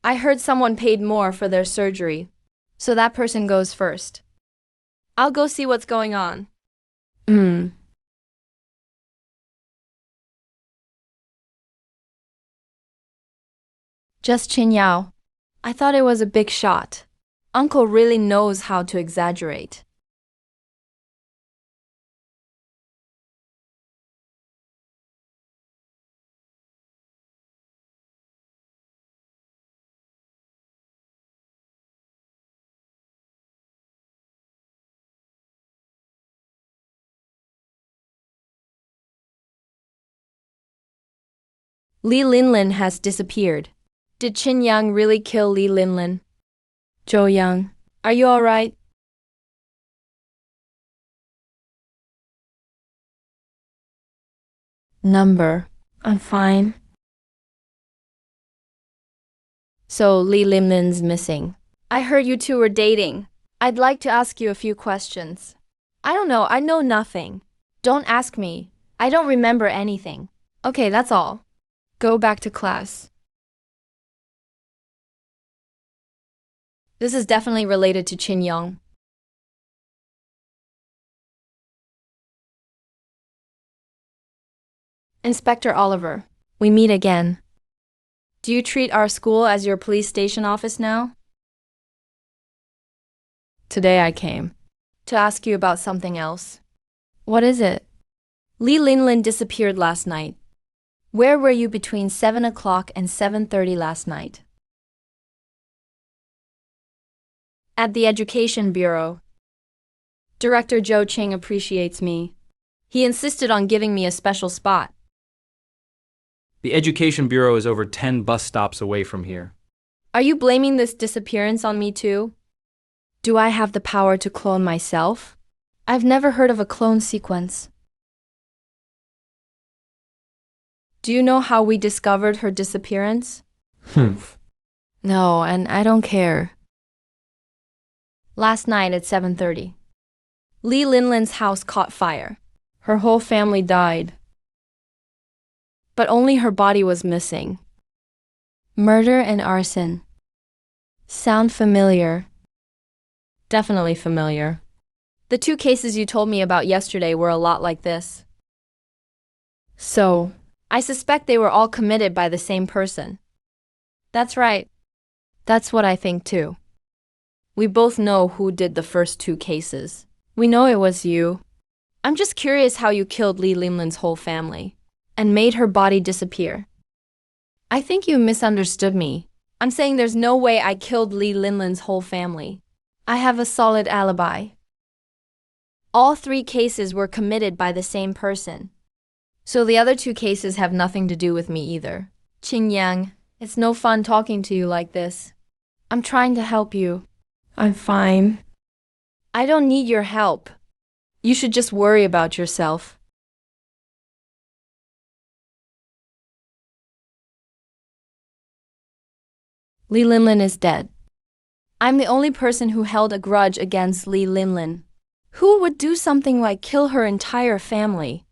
S1: I heard someone paid more for their surgery, so that person goes first. I'll go see what's going on. Just Qin Yao. I thought it was a big shot. Uncle really knows how to exaggerate. Li Linlin has disappeared. Did Qin Yang really kill Li Linlin? Zhou Yang, are you all right? Number. I'm fine. So Li Linlin's missing. I heard you two were dating. I'd like to ask you a few questions. I don't know, I know nothing. Don't ask me. I don't remember anything. Okay, that's all. Go back to class. This is definitely related to Qin Yang. Inspector Oliver, we meet again. Do you treat our school as your police station office now? Today I came to ask you about something else. What is it? Li Linlin disappeared last night. Where were you between 7 o'clock and 7:30 last night? At the Education Bureau. Director Zhou Qing appreciates me. He insisted on giving me a special spot.
S2: The Education Bureau is over 10 bus stops away from here.
S1: Are you blaming this disappearance on me too? Do I have the power to clone myself? I've never heard of a clone sequence. Do you know how we discovered her disappearance? No, and I don't care. Last night at 7:30, Li Linlin's house caught fire. Her whole family died. But only her body was missing. Murder and arson. Sound familiar. Definitely familiar. The two cases you told me about yesterday were a lot like this. So, I suspect they were all committed by the same person. That's right. That's what I think too. We both know who did the first two cases. We know it was you. I'm just curious how you killed Lee Limlin's whole family and made her body disappear. I think you misunderstood me. I'm saying there's no way I killed Lee Limlin's whole family. I have a solid alibi. All three cases were committed by the same person. So the other two cases have nothing to do with me either. Qin Yang, it's no fun talking to you like this. I'm trying to help you. I'm fine. I don't need your help. You should just worry about yourself. Lee Linlin is dead. I'm the only person who held a grudge against Lee Linlin. Who would do something like kill her entire family?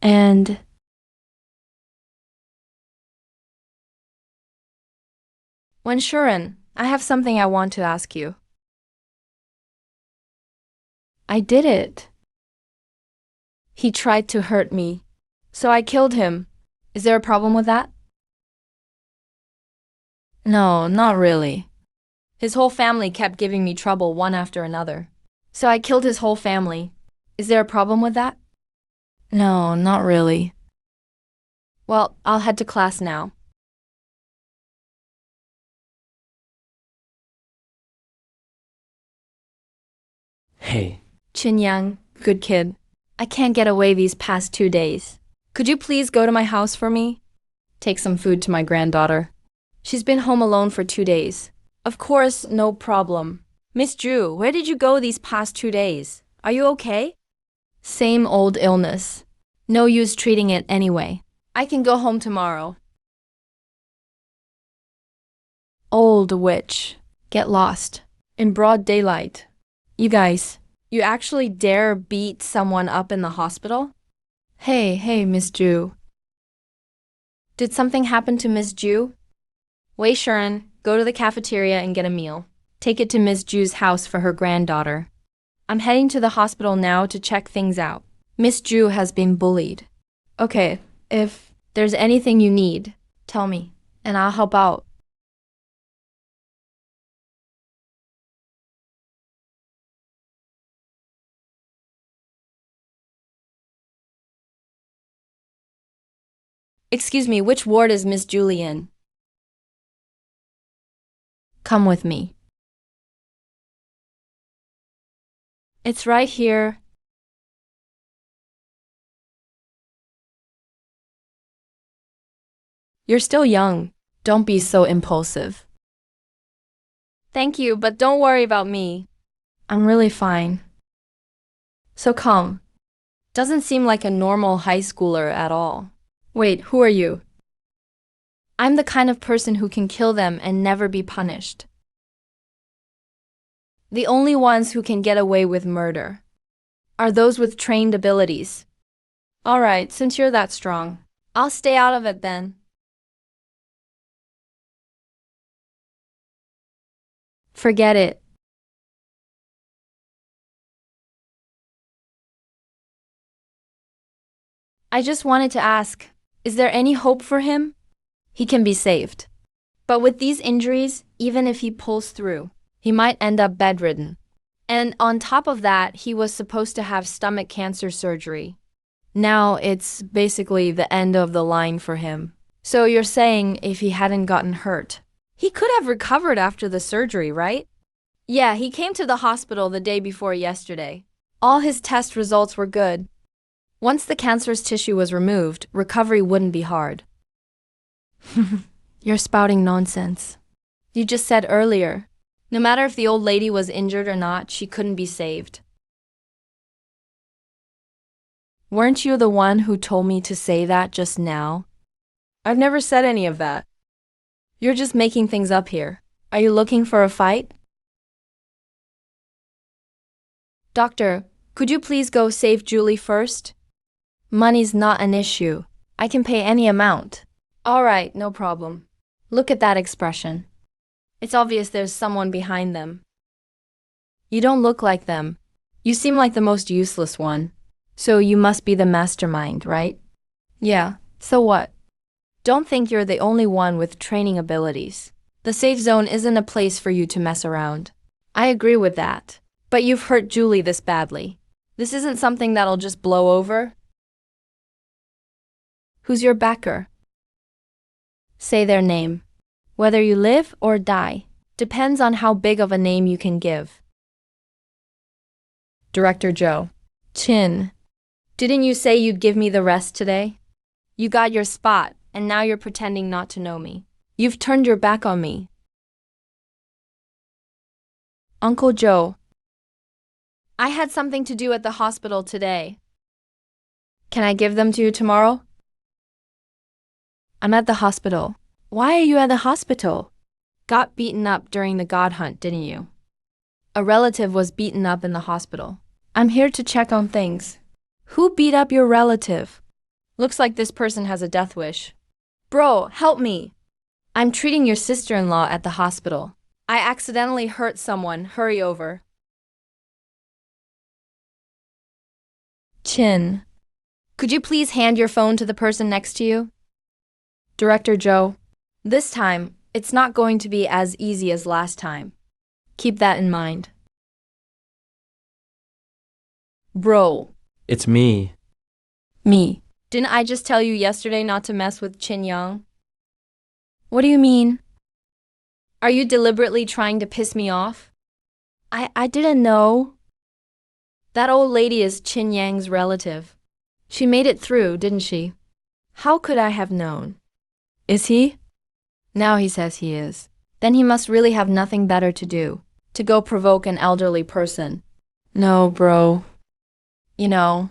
S1: And when Shuren, I have something I want to ask you. I did it. He tried to hurt me, so I killed him. Is there a problem with that? No, not really. His whole family kept giving me trouble one after another. So I killed his whole family. Is there a problem with that? No, not really. Well, I'll head to class now.
S2: Hey,
S1: Qin Yang, good kid. I can't get away these past 2 days. Could you please go to my house for me? Take some food to my granddaughter. She's been home alone for 2 days. Of course, no problem. Miss Ju, where did you go these past 2 days? Are you okay? Same old illness. No use treating it anyway. I can go home tomorrow. Old witch. Get lost. In broad daylight. You guys, you actually dare beat someone up in the hospital? Hey, Miss Ju. Did something happen to Miss Ju? Wei Shuren, go to the cafeteria and get a meal. Take it to Miss Ju's house for her granddaughter. I'm heading to the hospital now to check things out. Miss Ju has been bullied. Okay, if there's anything you need, tell me, and I'll help out. Excuse me, which ward is Miss Julie in? Come with me. It's right here. You're still young. Don't be so impulsive. Thank you, but don't worry about me. I'm really fine. So calm. Doesn't seem like a normal high schooler at all. Wait, who are you? I'm the kind of person who can kill them and never be punished. The only ones who can get away with murder are those with trained abilities. All right, since you're that strong, I'll stay out of it then. Forget it. I just wanted to ask, is there any hope for him? He can be saved. But with these injuries, even if he pulls through, he might end up bedridden. And on top of that, he was supposed to have stomach cancer surgery. Now it's basically the end of the line for him. So you're saying if he hadn't gotten hurt, he could have recovered after the surgery, right? Yeah, he came to the hospital the day before yesterday. All his test results were good. Once the cancerous tissue was removed, recovery wouldn't be hard. You're spouting nonsense. You just said earlier, no matter if the old lady was injured or not, she couldn't be saved. Weren't you the one who told me to say that just now? I've never said any of that. You're just making things up here. Are you looking for a fight? Doctor, could you please go save Julie first? Money's not an issue. I can pay any amount. All right, no problem. Look at that expression. It's obvious there's someone behind them. You don't look like them. You seem like the most useless one. So you must be the mastermind, right? Yeah, so what? Don't think you're the only one with training abilities. The safe zone isn't a place for you to mess around. I agree with that. But you've hurt Julie this badly. This isn't something that'll just blow over. Who's your backer? Say their name. Whether you live or die depends on how big of a name you can give. Director Joe. Chin. Didn't you say you'd give me the rest today? You got your spot, and now you're pretending not to know me. You've turned your back on me. Uncle Joe. I had something to do at the hospital today. Can I give them to you tomorrow? I'm at the hospital. Why are you at the hospital? Got beaten up during the God hunt, didn't you? A relative was beaten up in the hospital. I'm here to check on things. Who beat up your relative? Looks like this person has a death wish. Bro, help me. I'm treating your sister-in-law at the hospital. I accidentally hurt someone. Hurry over. Chin. Could you please hand your phone to the person next to you? Director Joe. This time, it's not going to be as easy as last time. Keep that in mind. Bro.
S2: It's me.
S1: Me. Didn't I just tell you yesterday not to mess with Chin Yang? What do you mean? Are you deliberately trying to piss me off? I didn't know. That old lady is Chin Yang's relative. She made it through, didn't she? How could I have known? Is he? Now he says he is. Then he must really have nothing better to do, to go provoke an elderly person. No, bro. You know,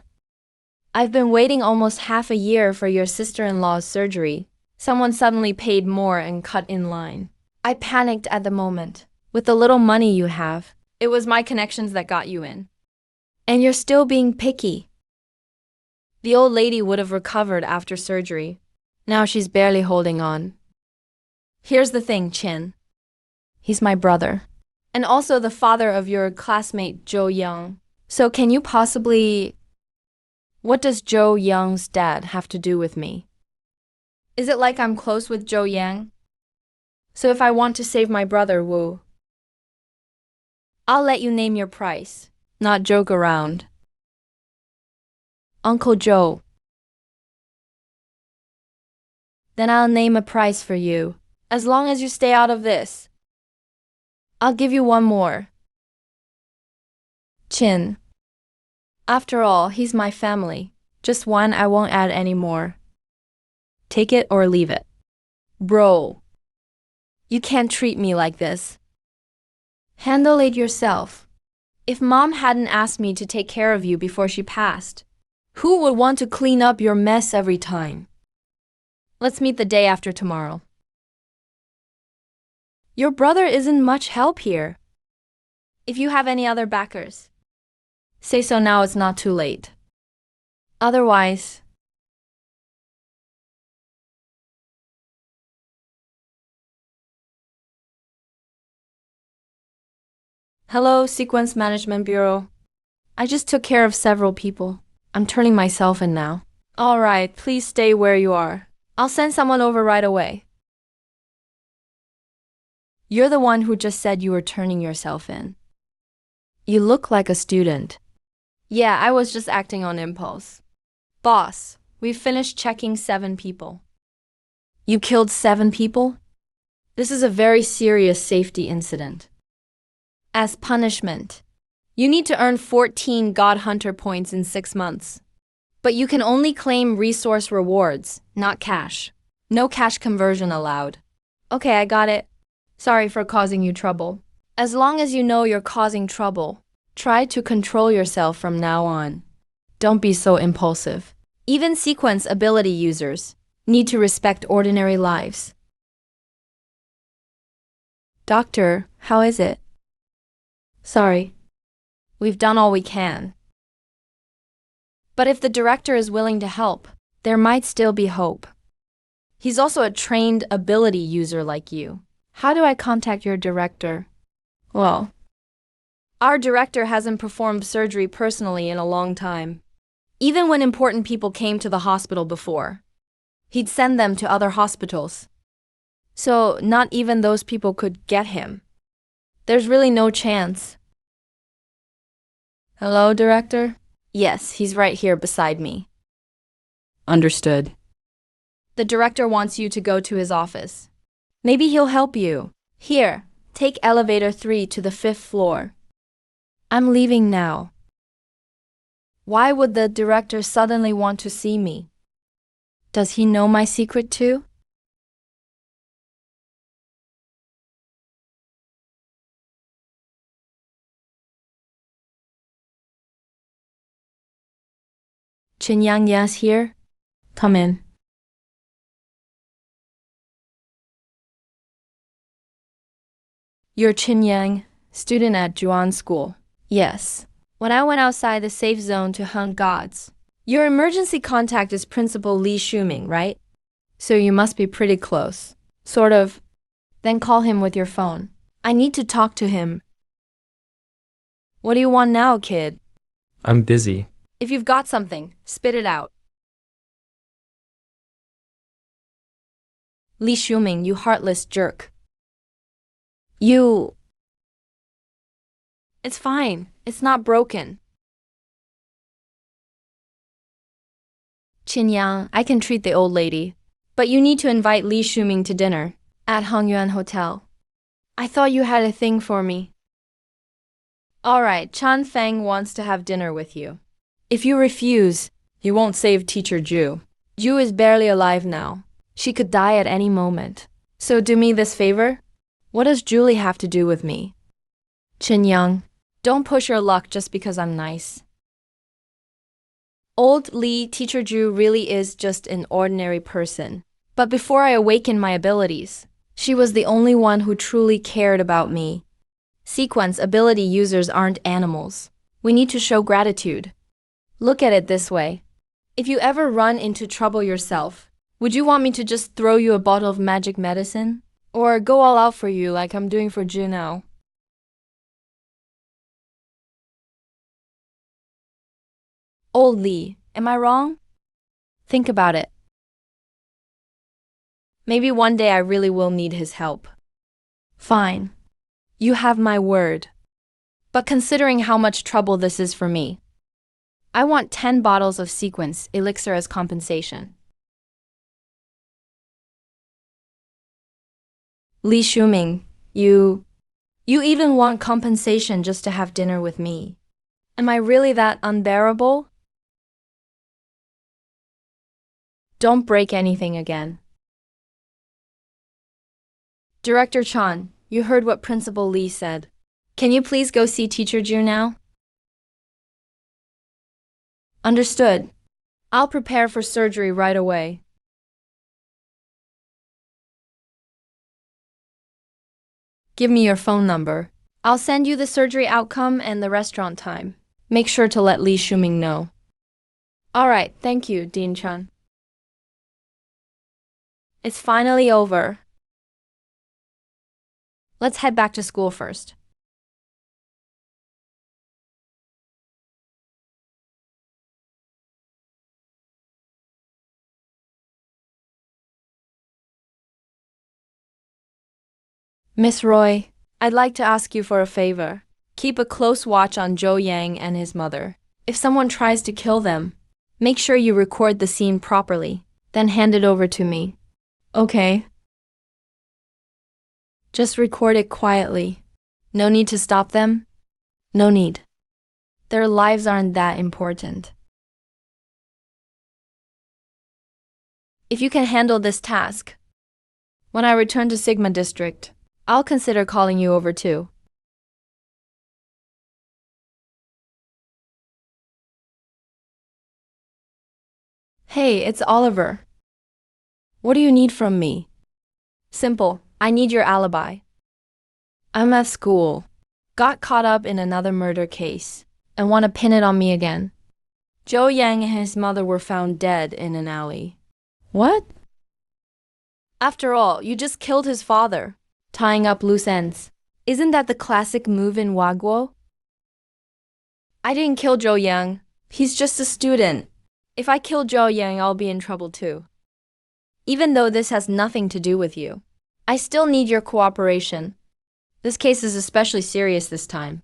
S1: I've been waiting almost half a year for your sister-in-law's surgery. Someone suddenly paid more and cut in line. I panicked at the moment. With the little money you have, it was my connections that got you in. And you're still being picky. The old lady would have recovered after surgery. Now she's barely holding on. Here's the thing, Chin. He's my brother. And also the father of your classmate, Joe Young. So can you possibly... What does Joe Young's dad have to do with me? Is it like I'm close with Joe Yang? So if I want to save my brother, Wu, I'll let you name your price, not joke around. Uncle Joe. Then I'll name a price for you, as long as you stay out of this. I'll give you one more. Chin. After all, he's my family. Just one, I won't add any more. Take it or leave it. Bro. You can't treat me like this. Handle it yourself. If Mom hadn't asked me to take care of you before she passed, who would want to clean up your mess every time? Let's meet the day after tomorrow. Your brother isn't much help here. If you have any other backers, say so now, it's not too late. Otherwise... Hello, Sequence Management Bureau. I just took care of several people. I'm turning myself in now. All right, please stay where you are. I'll send someone over right away. You're the one who just said you were turning yourself in. You look like a student. Yeah, I was just acting on impulse. Boss, we've finished checking 7 people. You killed 7 people? This is a very serious safety incident. As punishment, you need to earn 14 God Hunter points in 6 months. But you can only claim resource rewards, not cash. No cash conversion allowed. Okay, I got it. Sorry for causing you trouble. As long as you know you're causing trouble, try to control yourself from now on. Don't be so impulsive. Even sequence ability users need to respect ordinary lives. Doctor, how is it? Sorry. We've done all we can. But if the director is willing to help, there might still be hope. He's also a trained ability user like you. How do I contact your director? Well, our director hasn't performed surgery personally in a long time. Even when important people came to the hospital before, he'd send them to other hospitals. So not even those people could get him. There's really no chance. Hello, director? Yes, he's right here beside me. Understood. The director wants you to go to his office. Maybe he'll help you. Here, take elevator 3 to the 5th floor. I'm leaving now. Why would the director suddenly want to see me? Does he know my secret too? Chinyang Ya's here? Come in. You're Chinyang, student at Juan School. Yes. When I went outside the safe zone to hunt gods. Your emergency contact is Principal Li Shuming, right? So you must be pretty close. Sort of. Then call him with your phone. I need to talk to him. What do you want now, kid?
S2: I'm busy.
S1: If you've got something, spit it out. Li Shuming, you heartless jerk. It's fine. It's not broken. Chinyang, I can treat the old lady. But you need to invite Li Shuming to dinner at Hongyuan Hotel. I thought you had a thing for me. Alright, Chan Feng wants to have dinner with you. If you refuse, you won't save teacher Ju. Ju is barely alive now. She could die at any moment. So do me this favor. What does Julie have to do with me? Chinyang, don't push your luck just because I'm nice. Old Li, teacher Ju really is just an ordinary person. But before I awakened my abilities, she was the only one who truly cared about me. Sequence ability users aren't animals. We need to show gratitude. Look at it this way. If you ever run into trouble yourself, would you want me to just throw you a bottle of magic medicine? Or go all out for you like I'm doing for Ju now? Old Li, am I wrong? Think about it. Maybe one day I really will need his help. Fine. You have my word. But considering how much trouble this is for me, I want 10 bottles of sequence elixir as compensation. Li Shuming, you even want compensation just to have dinner with me. Am I really that unbearable? Don't break anything again. Director Chan, you heard what Principal Li said. Can you please go see Teacher Ju now? Understood. I'll prepare for surgery right away. Give me your phone number. I'll send you the surgery outcome and the restaurant time. Make sure to let Li Shuming know. Alright, thank you, Dean Chan. It's finally over. Let's head back to school first. Miss Roy, I'd like to ask you for a favor. Keep a close watch on Zhou Yang and his mother. If someone tries to kill them, make sure you record the scene properly, then hand it over to me. Okay. Just record it quietly. No need to stop them. No need. Their lives aren't that important. If you can handle this task, when I return to Sigma District, I'll consider calling you over too. Hey, it's Oliver. What do you need from me? Simple. I need your alibi. I'm at school. Got caught up in another murder case and want to pin it on me again. Zhou Yang and his mother were found dead in an alley. What? After all, you just killed his father. Tying up loose ends. Isn't that the classic move in Wagwo? I didn't kill Zhou Yang. He's just a student. If I kill Zhou Yang, I'll be in trouble too. Even though this has nothing to do with you, I still need your cooperation. This case is especially serious this time.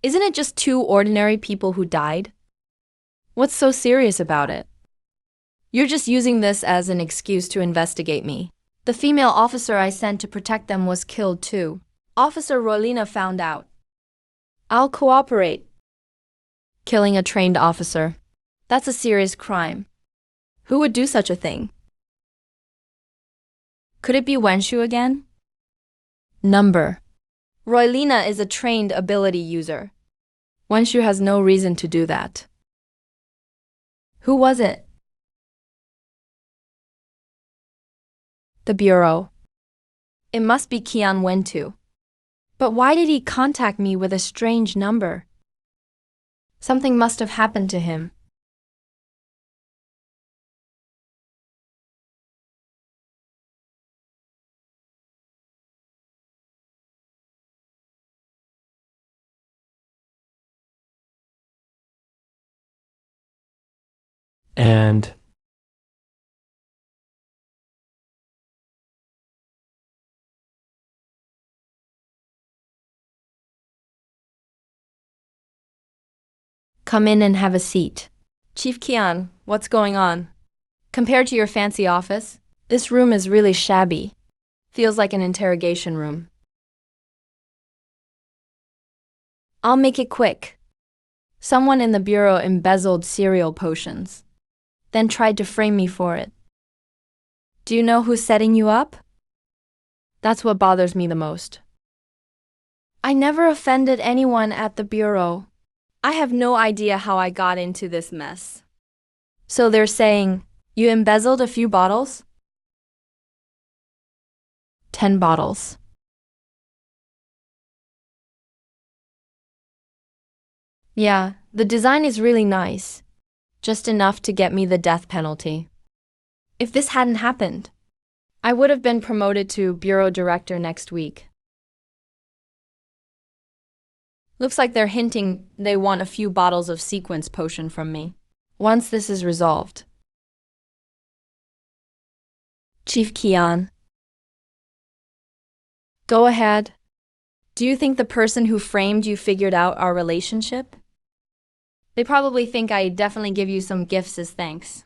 S1: Isn't it just two ordinary people who died? What's so serious about it? You're just using this as an excuse to investigate me. The female officer I sent to protect them was killed too. Officer Rolina found out. I'll cooperate. Killing a trained officer. That's a serious crime. Who would do such a thing? Could it be Wenshu again? Number. Roylina is a trained ability user. Wenshu has no reason to do that. Who was it? The Bureau. It must be Qian Wentu. But why did he contact me with a strange number? Something must have happened to him.
S2: And
S1: Come in and have a seat. Chief Qian, what's going on? Compared to your fancy office, this room is really shabby. Feels like an interrogation room. I'll make it quick. Someone in the bureau embezzled cereal potions, then tried to frame me for it. Do you know who's setting you up? That's what bothers me the most. I never offended anyone at the bureau. I have no idea how I got into this mess. So they're saying, you embezzled a few bottles? 10 bottles. Yeah, the design is really nice. Just enough to get me the death penalty. If this hadn't happened, I would have been promoted to bureau director next week. Looks like they're hinting they want a few bottles of sequence potion from me. Once this is resolved. Chief Qian. Go ahead. Do you think the person who framed you figured out our relationship? They probably think I definitely give you some gifts as thanks.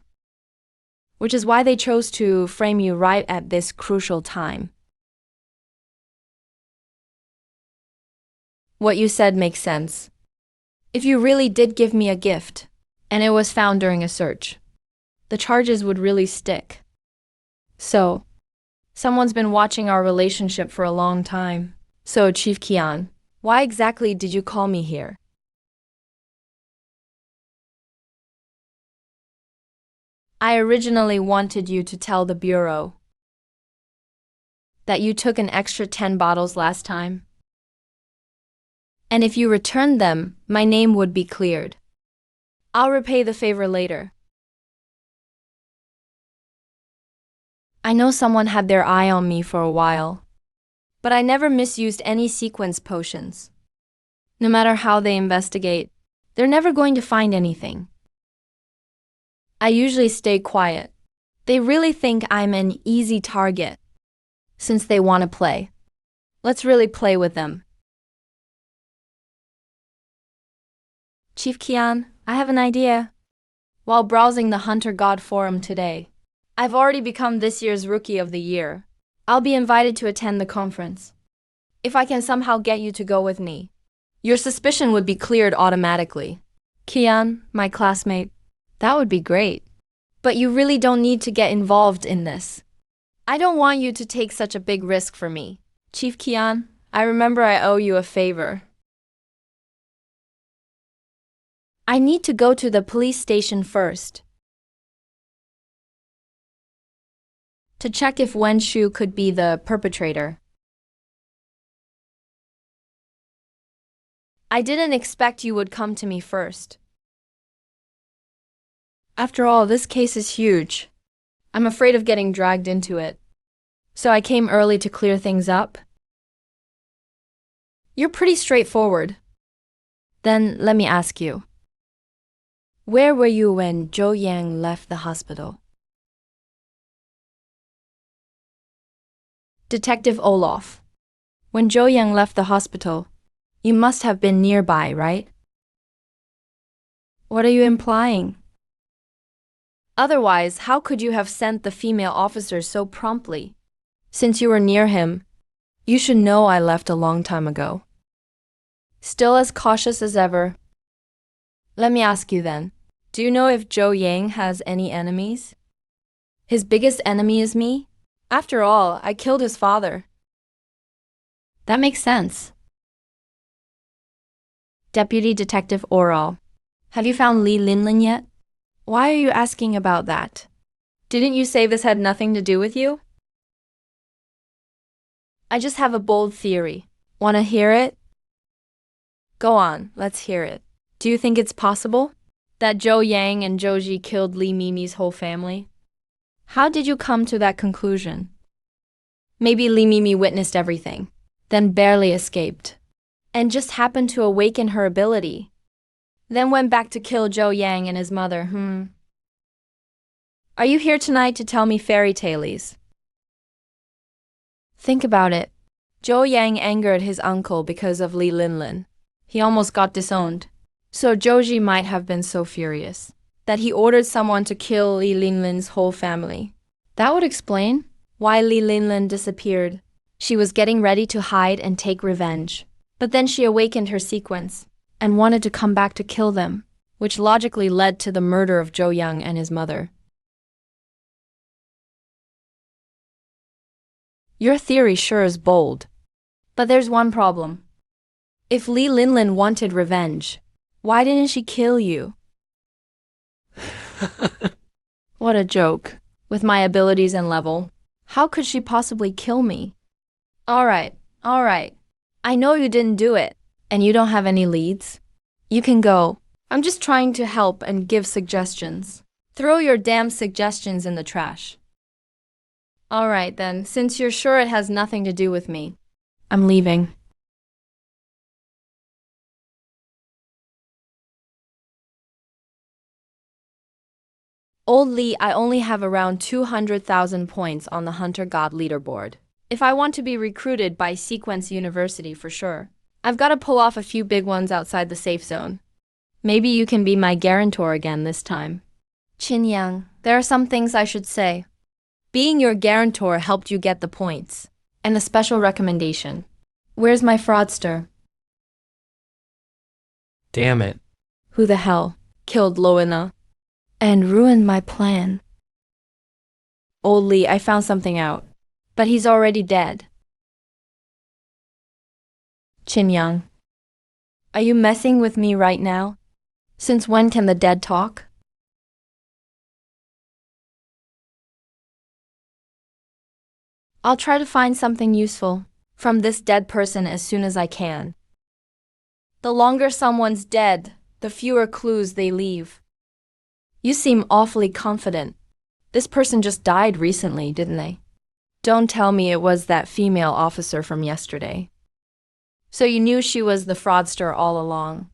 S1: Which is why they chose to frame you right at this crucial time. What you said makes sense. If you really did give me a gift, and it was found during a search, the charges would really stick. So, someone's been watching our relationship for a long time. So, Chief Qian, why exactly did you call me here? I originally wanted you to tell the bureau that you took an extra 10 bottles last time. And if you returned them, my name would be cleared. I'll repay the favor later. I know someone had their eye on me for a while, but I never misused any sequence potions. No matter how they investigate, they're never going to find anything. I usually stay quiet. They really think I'm an easy target, since they want to play. Let's really play with them. Chief Qian, I have an idea. While browsing the Hunter God forum today, I've already become this year's Rookie of the Year. I'll be invited to attend the conference. If I can somehow get you to go with me, your suspicion would be cleared automatically. Qian, my classmate, that would be great. But you really don't need to get involved in this. I don't want you to take such a big risk for me. Chief Qian, I remember I owe you a favor. I need to go to the police station first. to check if Wen Shu could be the perpetrator. I didn't expect you would come to me first. After all, this case is huge. I'm afraid of getting dragged into it. So I came early to clear things up. You're pretty straightforward. Then let me ask you. Where were you when Zhou Yang left the hospital? Detective Olaf. When Zhou Yang left the hospital, you must have been nearby, right? What are you implying? Otherwise, how could you have sent the female officer so promptly? Since you were near him, you should know I left a long time ago. Still as cautious as ever. Let me ask you then, do you know if Zhou Yang has any enemies? His biggest enemy is me? After all, I killed his father. That makes sense. Deputy Detective Oral, have you found Li Linlin yet? Why are you asking about that? Didn't you say this had nothing to do with you? I just have a bold theory. Want to hear it? Go on, let's hear it. Do you think it's possible that Zhou Yang and Zhou Ji killed Li Mimi's whole family? How did you come to that conclusion? Maybe Li Mimi witnessed everything, then barely escaped, and just happened to awaken her ability, then went back to kill Zhou Yang and his mother, Are you here tonight to tell me fairy tales? Think about it. Zhou Yang angered his uncle because of Li Linlin. He almost got disowned. So Zhou Ji might have been so furious that he ordered someone to kill Li Linlin's whole family. That would explain why Li Linlin disappeared. She was getting ready to hide and take revenge. But then she awakened her sequence and wanted to come back to kill them, which logically led to the murder of Zhou Yang and his mother. Your theory sure is bold. But there's one problem. If Li Linlin wanted revenge, why didn't she kill you? What a joke. With my abilities and level, how could she possibly kill me? All right. I know you didn't do it, and you don't have any leads. You can go. I'm just trying to help and give suggestions. Throw your damn suggestions in the trash. All right then, since you're sure it has nothing to do with me, I'm leaving. Old Lee, I only have around 200,000 points on the Hunter God leaderboard. If I want to be recruited by Sequence University for sure, I've got to pull off a few big ones outside the safe zone. Maybe you can be my guarantor again this time. Qin Yang, there are some things I should say. Being your guarantor helped you get the points. And a special recommendation. Where's my fraudster?
S2: Damn it.
S1: Who the hell killed Loina and ruined my plan? Old Lee, I found something out. But he's already dead. Qin Yang, are you messing with me right now? Since when can the dead talk? I'll try to find something useful from this dead person as soon as I can. The longer someone's dead, the fewer clues they leave. You seem awfully confident. This person just died recently, didn't they? Don't tell me it was that female officer from yesterday. So you knew she was the fraudster all along,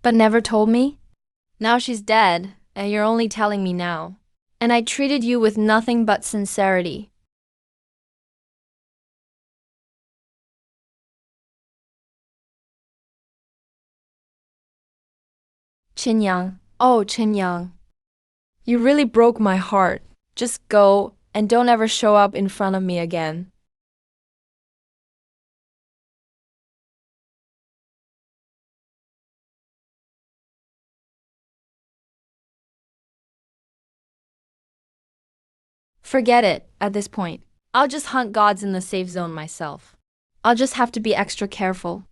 S1: but never told me? Now she's dead, and you're only telling me now. And I treated you with nothing but sincerity. Qin Yang, oh Qin Yang, you really broke my heart. Just go and don't ever show up in front of me again. Forget it at this point. I'll just hunt gods in the safe zone myself. I'll just have to be extra careful.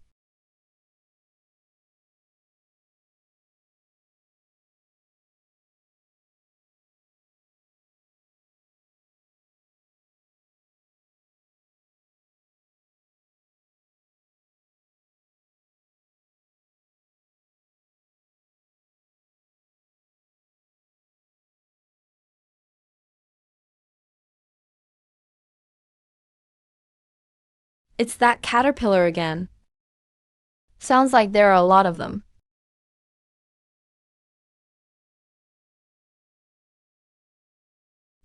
S1: It's that caterpillar again. Sounds like there are a lot of them.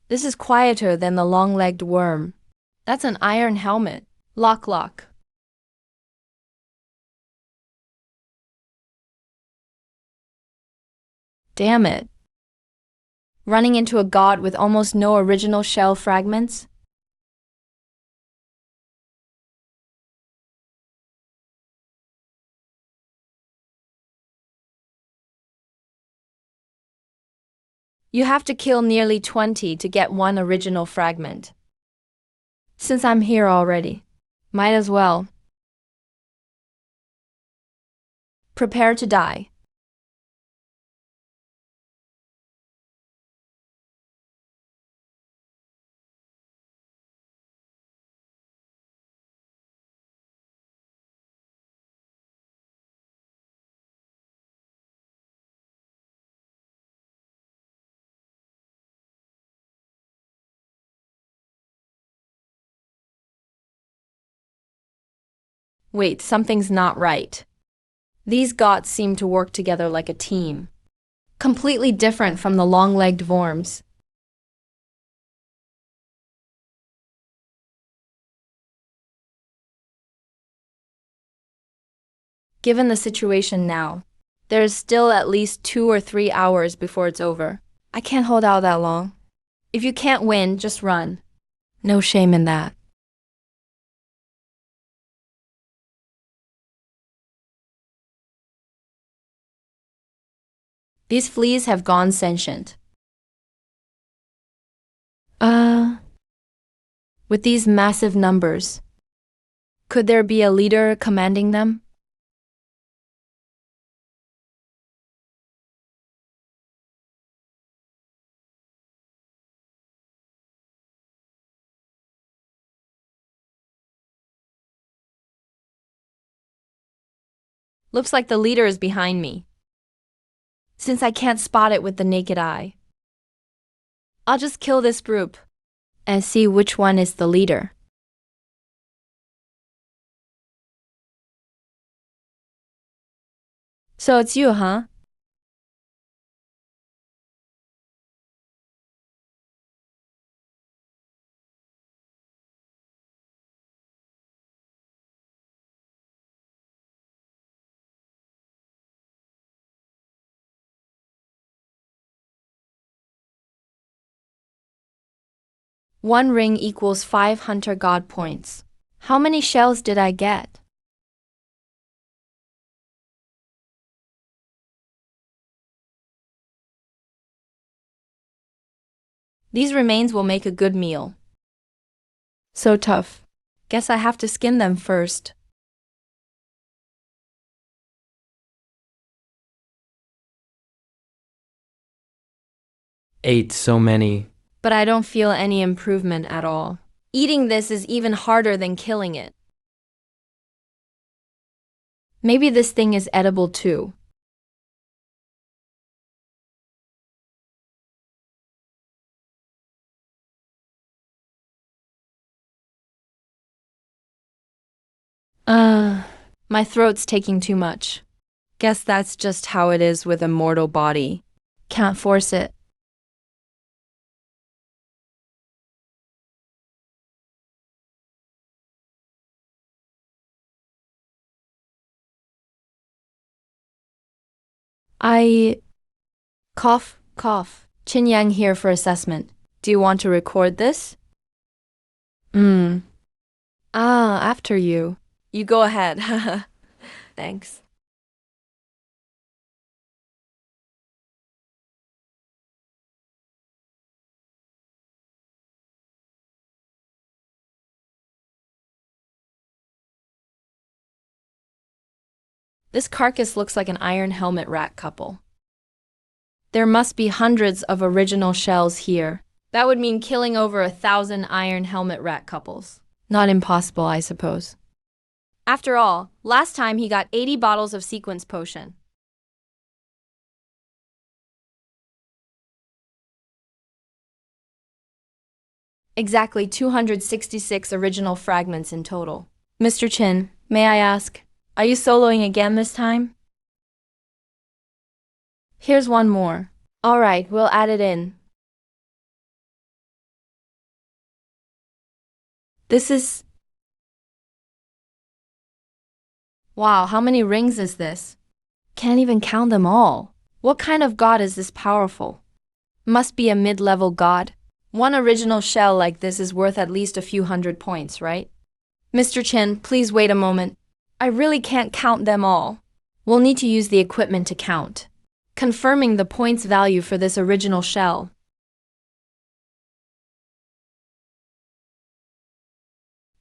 S1: This is quieter than the long-legged worm. That's an iron helmet. Lock, lock. Damn it. Running into a god with almost no original shell fragments? You have to kill nearly 20 to get one original fragment. Since I'm here already, might as well. Prepare to die. Wait, something's not right. These gods seem to work together like a team. Completely different from the long-legged worms. Given the situation now, there's still at least 2 or 3 hours before it's over. I can't hold out that long. If you can't win, just run. No shame in that. These fleas have gone sentient. With these massive numbers, could there be a leader commanding them? Looks like the leader is behind me. Since I can't spot it with the naked eye, I'll just kill this group and see which one is the leader. So it's you, huh? One ring equals 5 hunter god points. How many shells did I get? These remains will make a good meal. So tough. Guess I have to skin them first.
S2: Ate so many.
S1: But I don't feel any improvement at all. Eating this is even harder than killing it. Maybe this thing is edible too. My throat's taking too much. Guess that's just how it is with a mortal body. Can't force it. Cough, cough. Chin Yang here for assessment. Do you want to record this? After you. You go ahead. Thanks. This carcass looks like an iron helmet rat couple. There must be hundreds of original shells here. That would mean killing over 1,000 iron helmet rat couples. Not impossible, I suppose. After all, last time he got 80 bottles of sequence potion. Exactly 266 original fragments in total. Mr. Chin, may I ask, are you soloing again this time? Here's one more. Alright, we'll add it in. This is... Wow, how many rings is this? Can't even count them all. What kind of god is this powerful? Must be a mid-level god. One original shell like this is worth at least a few hundred points, right? Mr. Chin, please wait a moment. I really can't count them all. We'll need to use the equipment to count. Confirming the points value for this original shell.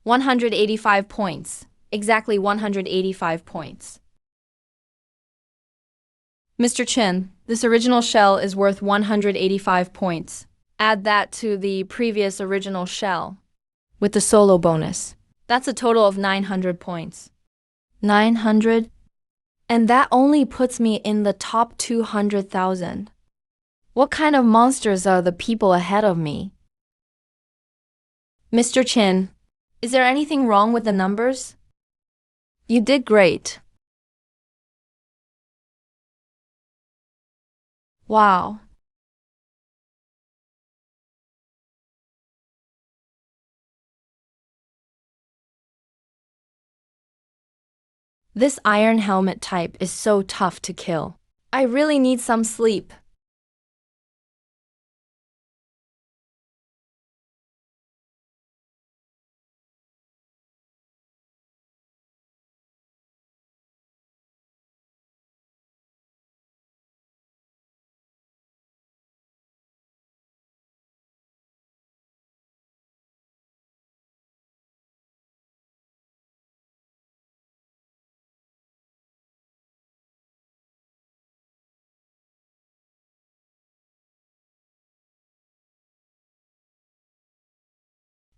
S1: 185 points. Exactly 185 points. Mr. Chin, this original shell is worth 185 points. Add that to the previous original shell with the solo bonus. That's a total of 900 points. 900? And that only puts me in the top 200,000. What kind of monsters are the people ahead of me? Mr. Chin, is there anything wrong with the numbers? You did great. Wow. This iron helmet type is so tough to kill. I really need some sleep.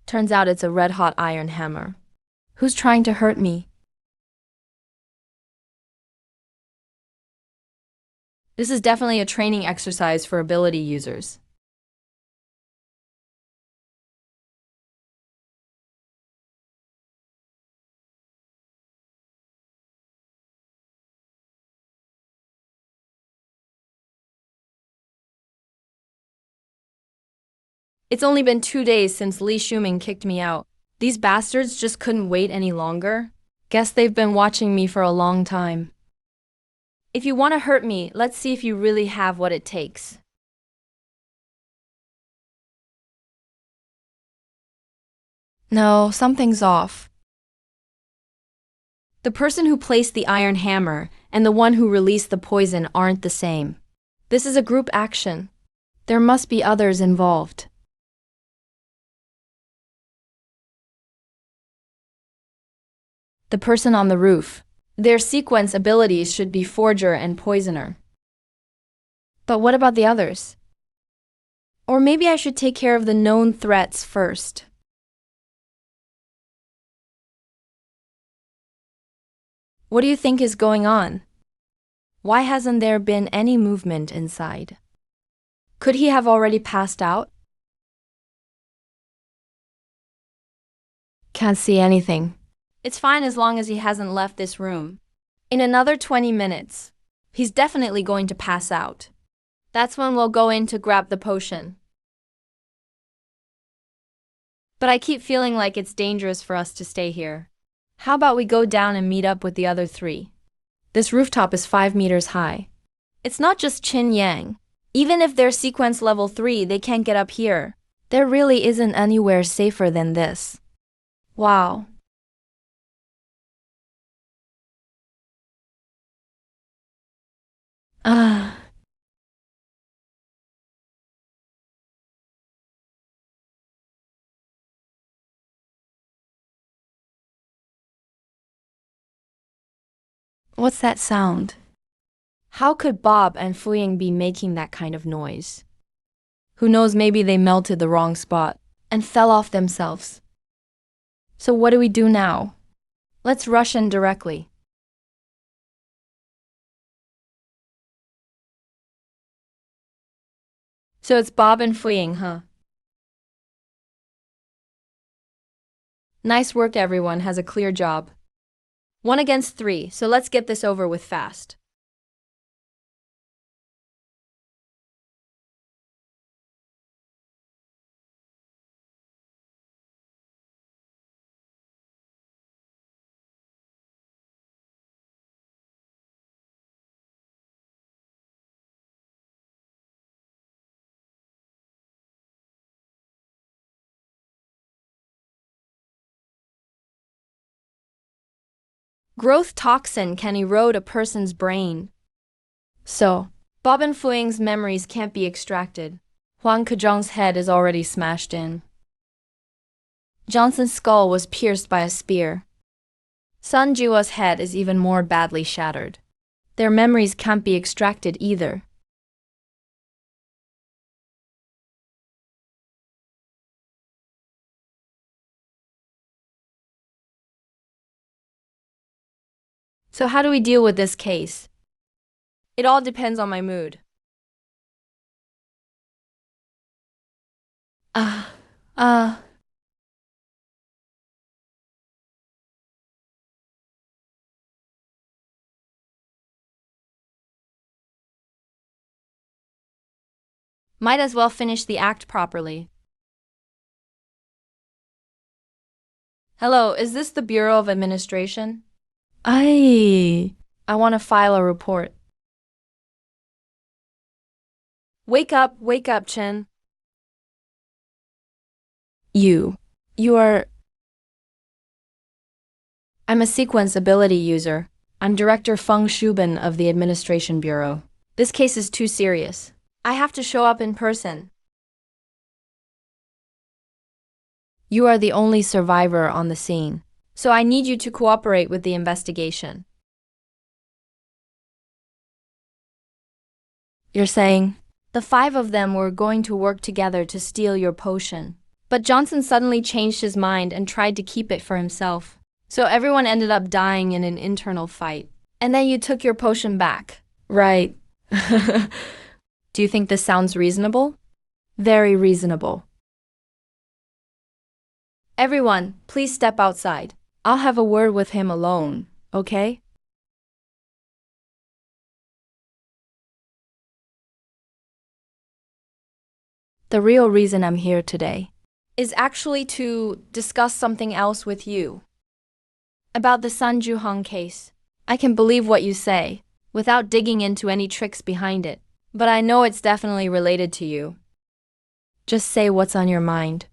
S1: Turns out it's a red-hot iron hammer. Who's trying to hurt me? This is definitely a training exercise for ability users. It's only been 2 days since Li Shuming kicked me out. These bastards just couldn't wait any longer. Guess they've been watching me for a long time. If you want to hurt me, let's see if you really have what it takes. No, something's off. The person who placed the iron hammer and the one who released the poison aren't the same. This is a group action. There must be others involved. The person on the roof. Their sequence abilities should be Forger and Poisoner. But what about the others? Or maybe I should take care of the known threats first. What do you think is going on? Why hasn't there been any movement inside? Could he have already passed out? Can't see anything. It's fine as long as he hasn't left this room. In another 20 minutes, he's definitely going to pass out. That's when we'll go in to grab the potion. But I keep feeling like it's dangerous for us to stay here. How about we go down and meet up with the other 3? This rooftop is 5 meters high. It's not just Qin Yang. Even if they're sequence level 3, they can't get up here. There really isn't anywhere safer than this. Wow. Ah. What's that sound? How could Bob and Fuying be making that kind of noise? Who knows, maybe they melted the wrong spot and fell off themselves. So what do we do now? Let's rush in directly. So it's Bob and Fuying, huh? Nice work, everyone has a clear job. 1 against 3, so let's get this over with fast. Growth toxin can erode a person's brain. So, Bob and Fuing's memories can't be extracted. Huang Kezhong's head is already smashed in. Johnson's skull was pierced by a spear. Sun Jua's head is even more badly shattered. Their memories can't be extracted either. So how do we deal with this case? It all depends on my mood. Might as well finish the act properly. Hello, is this the Bureau of Administration? I want to file a report. Wake up, Chen. You are... I'm a sequence ability user. I'm Director Feng Shuben of the Administration Bureau. This case is too serious. I have to show up in person. You are the only survivor on the scene, so I need you to cooperate with the investigation. You're saying, the 5 of them were going to work together to steal your potion. But Johnson suddenly changed his mind and tried to keep it for himself. So everyone ended up dying in an internal fight. And then you took your potion back. Right. Do you think this sounds reasonable? Very reasonable. Everyone, please step outside. I'll have a word with him alone, okay? The real reason I'm here today is actually to discuss something else with you. About the Sun Juhong case. I can believe what you say, without digging into any tricks behind it. But I know it's definitely related to you. Just say what's on your mind.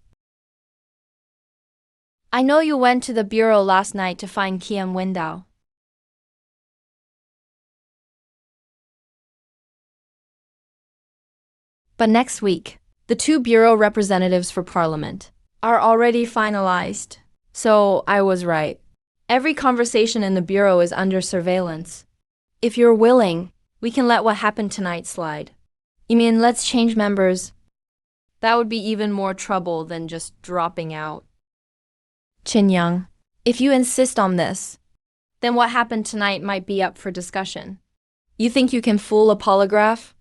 S1: I know you went to the bureau last night to find Qian Windao. But next week, the 2 bureau representatives for Parliament are already finalized. So I was right. Every conversation in the bureau is under surveillance. If you're willing, we can let what happened tonight slide. You mean let's change members? That would be even more trouble than just dropping out. Qin Yang, if you insist on this, then what happened tonight might be up for discussion. You think you can fool a polygraph?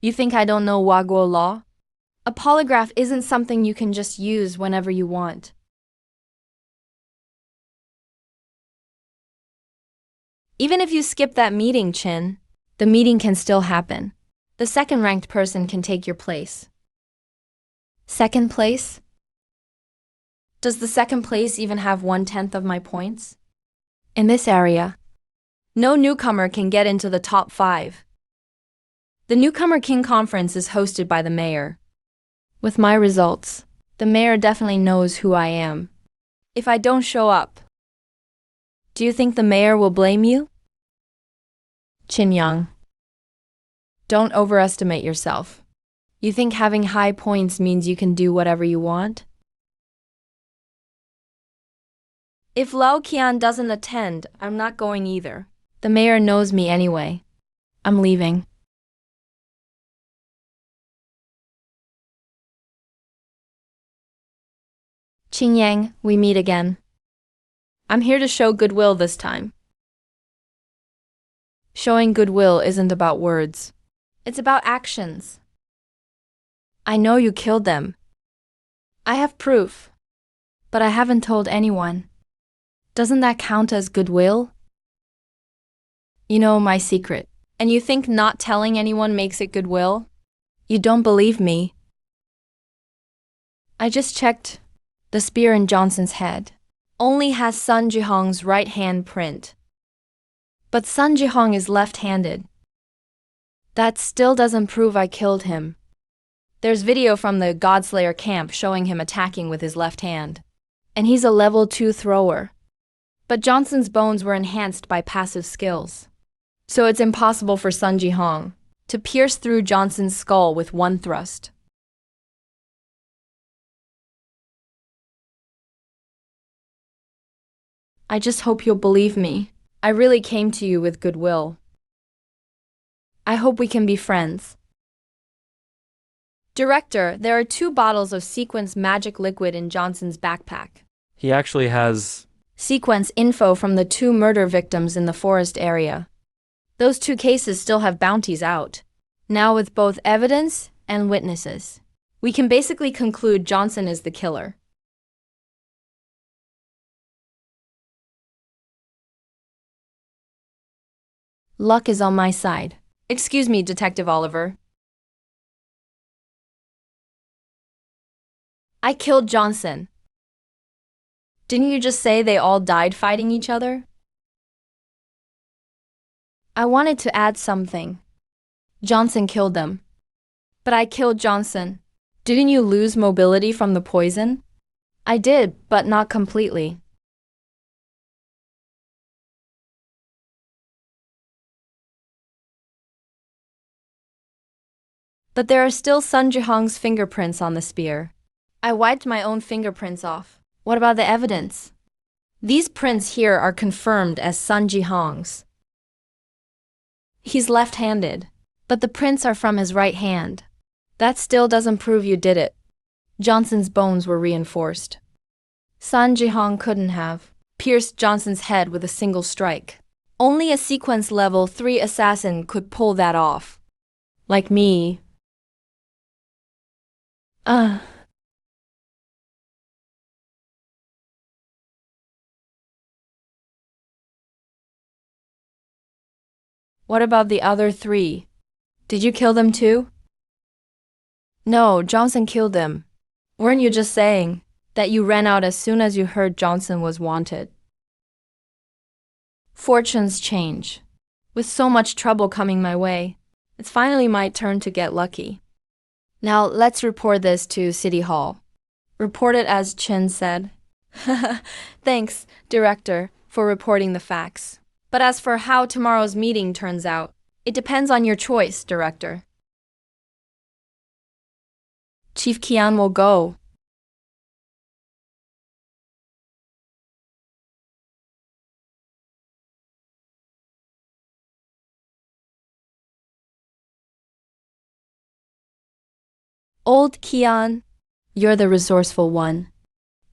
S1: You think I don't know Waguo law? A polygraph isn't something you can just use whenever you want. Even if you skip that meeting, Qin, the meeting can still happen. The second-ranked person can take your place. Second place? Does the second place even have 1/10 of my points? In this area, no newcomer can get into the top 5. The Newcomer King Conference is hosted by the mayor. With my results, the mayor definitely knows who I am. If I don't show up, do you think the mayor will blame you? Qin Yang, don't overestimate yourself. You think having high points means you can do whatever you want? If Lao Qian doesn't attend, I'm not going either. The mayor knows me anyway. I'm leaving. Qin Yang, we meet again. I'm here to show goodwill this time. Showing goodwill isn't about words. It's about actions. I know you killed them. I have proof. But I haven't told anyone. Doesn't that count as goodwill? You know my secret. And you think not telling anyone makes it goodwill? You don't believe me. I just checked. The spear in Johnson's head only has Sun Jihong's right hand print. But Sun Jihong is left-handed. That still doesn't prove I killed him. There's video from the Godslayer camp showing him attacking with his left hand. And he's a level 2 thrower. But Johnson's bones were enhanced by passive skills. So it's impossible for Sun Jihong to pierce through Johnson's skull with one thrust. I just hope you'll believe me. I really came to you with goodwill. I hope we can be friends. Director, there are 2 bottles of Sequence magic liquid in Johnson's backpack.
S2: He actually has.
S1: Sequence info from the 2 murder victims in the forest area. Those 2 cases still have bounties out. Now with both evidence and witnesses, we can basically conclude Johnson is the killer. Luck is on my side. Excuse me, Detective Oliver. I killed Johnson. Didn't you just say they all died fighting each other? I wanted to add something. Johnson killed them. But I killed Johnson. Didn't you lose mobility from the poison? I did, but not completely. But there are still Sun Jihong's fingerprints on the spear. I wiped my own fingerprints off. What about the evidence? These prints here are confirmed as Sun Jihong's. He's left-handed, but the prints are from his right hand. That still doesn't prove you did it. Johnson's bones were reinforced. Sun Jihong couldn't have pierced Johnson's head with a single strike. Only a sequence level 3 assassin could pull that off. Like me. What about the other 3? Did you kill them too? No, Johnson killed them. Weren't you just saying that you ran out as soon as you heard Johnson was wanted? Fortunes change. With so much trouble coming my way, it's finally my turn to get lucky. Now let's report this to City Hall. Report it as Chen said. Thanks, Director, for reporting the facts. But as for how tomorrow's meeting turns out, it depends on your choice, Director. Chief Qian will go. Old Qian, you're the resourceful one.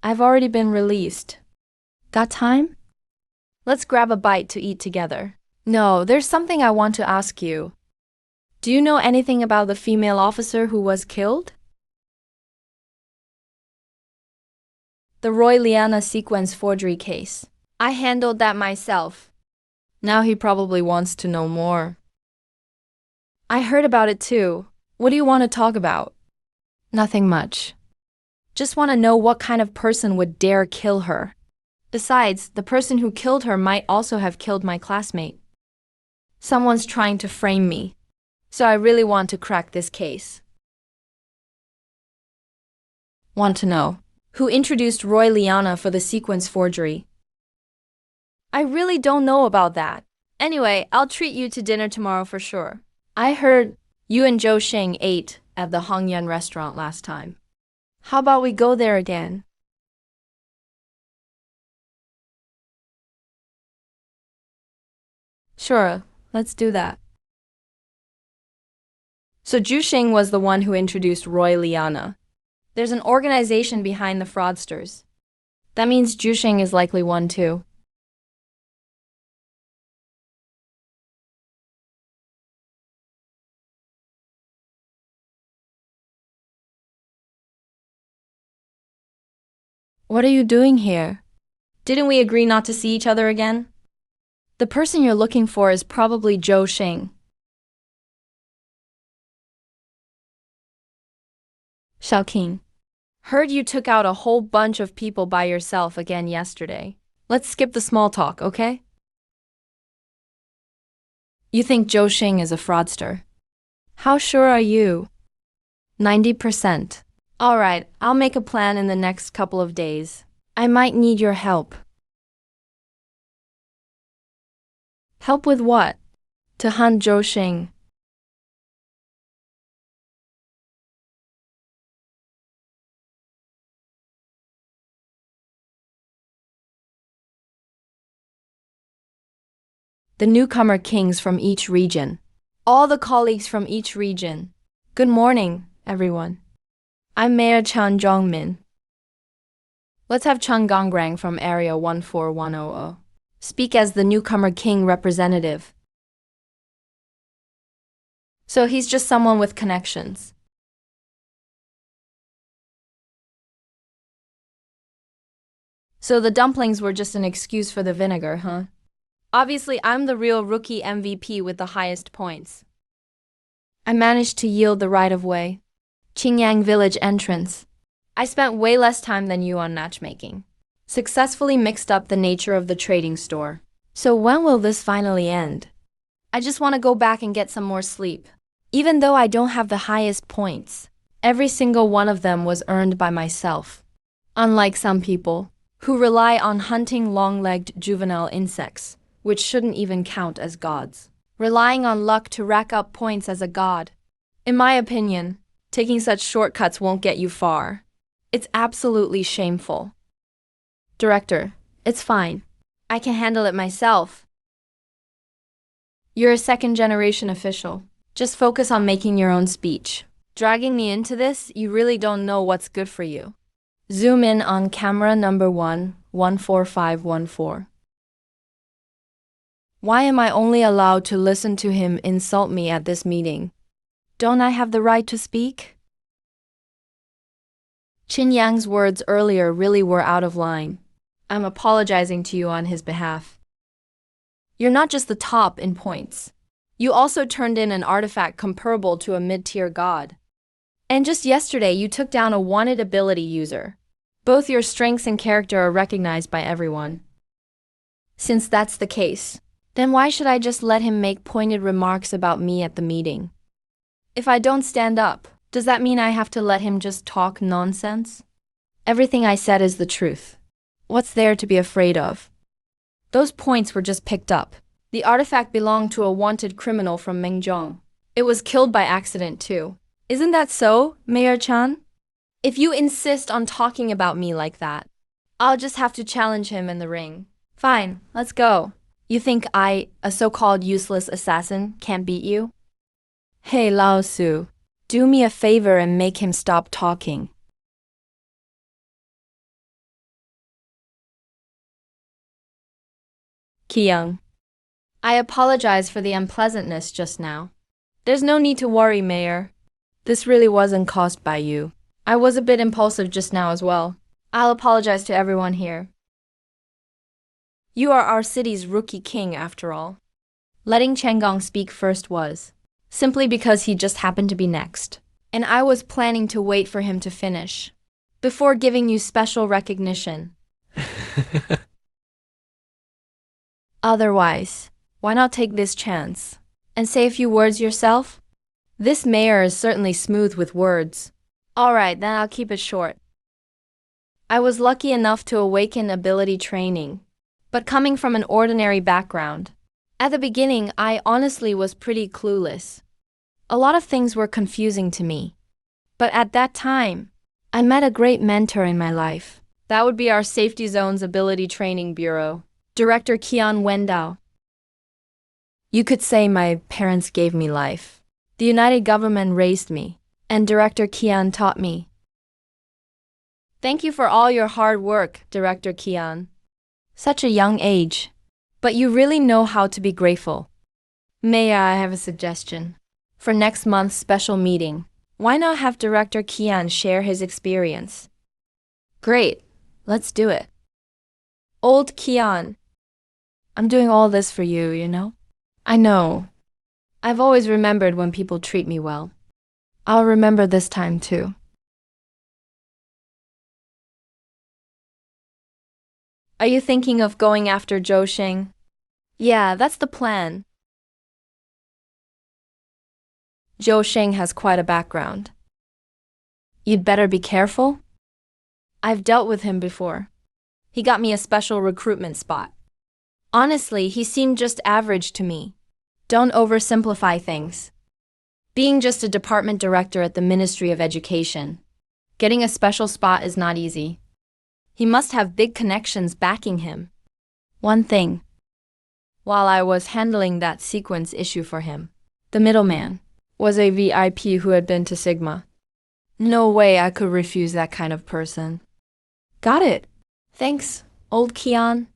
S1: I've already been released. Got time? Let's grab a bite to eat together. No, there's something I want to ask you. Do you know anything about the female officer who was killed? The Roy Liana sequence forgery case. I handled that myself. Now he probably wants to know more. I heard about it too. What do you want to talk about? Nothing much. Just want to know what kind of person would dare kill her. Besides, the person who killed her might also have killed my classmate. Someone's trying to frame me. So I really want to crack this case. Want to know who introduced Roy Liana for the sequence forgery? I really don't know about that. Anyway, I'll treat you to dinner tomorrow for sure. I heard you and Zhou Sheng ate at the Hongyan restaurant last time. How about we go there again? Sure, let's do that. So Zhu Sheng was the one who introduced Roy Liana. There's an organization behind the fraudsters. That means Zhu Sheng is likely one too. What are you doing here? Didn't we agree not to see each other again? The person you're looking for is probably Zhou Xing. Xiaoqing. Heard you took out a whole bunch of people by yourself again yesterday. Let's skip the small talk, okay? You think Zhou Xing is a fraudster. How sure are you? 90%. Alright, I'll make a plan in the next couple of days. I might need your help. Help with what? To hunt Zhou Xing. The newcomer kings from each region. All the colleagues from each region. Good morning, everyone. I'm Mayor Chen Zhongmin. Let's have Chen Gongrang from Area 14100 speak as the newcomer king representative. So he's just someone with connections. So the dumplings were just an excuse for the vinegar, huh? Obviously, I'm the real rookie MVP with the highest points. I managed to yield the right-of-way. Qingyang village entrance. I spent way less time than you on matchmaking. Successfully mixed up the nature of the trading store. So when will this finally end? I just want to go back and get some more sleep. Even though I don't have the highest points, every single one of them was earned by myself. Unlike some people, who rely on hunting long-legged juvenile insects, which shouldn't even count as gods. Relying on luck to rack up points as a god. In my opinion, taking such shortcuts won't get you far. It's absolutely shameful. Director, it's fine. I can handle it myself. You're a second-generation official. Just focus on making your own speech. Dragging me into this, you really don't know what's good for you. Zoom in on camera number 14514. Why am I only allowed to listen to him insult me at this meeting? Don't I have the right to speak? Qin Yang's words earlier really were out of line. I'm apologizing to you on his behalf. You're not just the top in points. You also turned in an artifact comparable to a mid-tier god. And just yesterday you took down a wanted ability user. Both your strengths and character are recognized by everyone. Since that's the case, then why should I just let him make pointed remarks about me at the meeting? If I don't stand up, does that mean I have to let him just talk nonsense? Everything I said is the truth. What's there to be afraid of? Those points were just picked up. The artifact belonged to a wanted criminal from Mengzhong. It was killed by accident too. Isn't that so, Mayor Chan? If you insist on talking about me like that, I'll just have to challenge him in the ring. Fine, let's go. You think I, a so-called useless assassin, can't beat you? Hey Lao Su, do me a favor and make him stop talking. Qiyang. I apologize for the unpleasantness just now. There's no need to worry, Mayor. This really wasn't caused by you. I was a bit impulsive just now as well. I'll apologize to everyone here. You are our city's rookie king, after all. Letting Changong speak first was simply because he just happened to be next. And I was planning to wait for him to finish before giving you special recognition. Otherwise, why not take this chance and say a few words yourself? This mayor is certainly smooth with words. Alright, then I'll keep it short. I was lucky enough to awaken ability training, but coming from an ordinary background. At the beginning, I honestly was pretty clueless. A lot of things were confusing to me. But at that time, I met a great mentor in my life. That would be our Safety Zone's Ability Training Bureau, Director Qian Wendao. You could say my parents gave me life. The United Government raised me, and Director Qian taught me. Thank you for all your hard work, Director Qian. Such a young age, but you really know how to be grateful. May I have a suggestion? For next month's special meeting, why not have Director Qian share his experience? Great. Let's do it. Old Kian. I'm doing all this for you, you know? I know. I've always remembered when people treat me well. I'll remember this time too. Are you thinking of going after Zhou Xing? Yeah, that's the plan. Zhou Xing has quite a background. You'd better be careful. I've dealt with him before. He got me a special recruitment spot. Honestly, he seemed just average to me. Don't oversimplify things. Being just a department director at the Ministry of Education, getting a special spot is not easy. He must have big connections backing him. One thing. While I was handling that sequence issue for him, the middleman was a VIP who had been to Sigma. No way I could refuse that kind of person. Got it. Thanks, old Kian.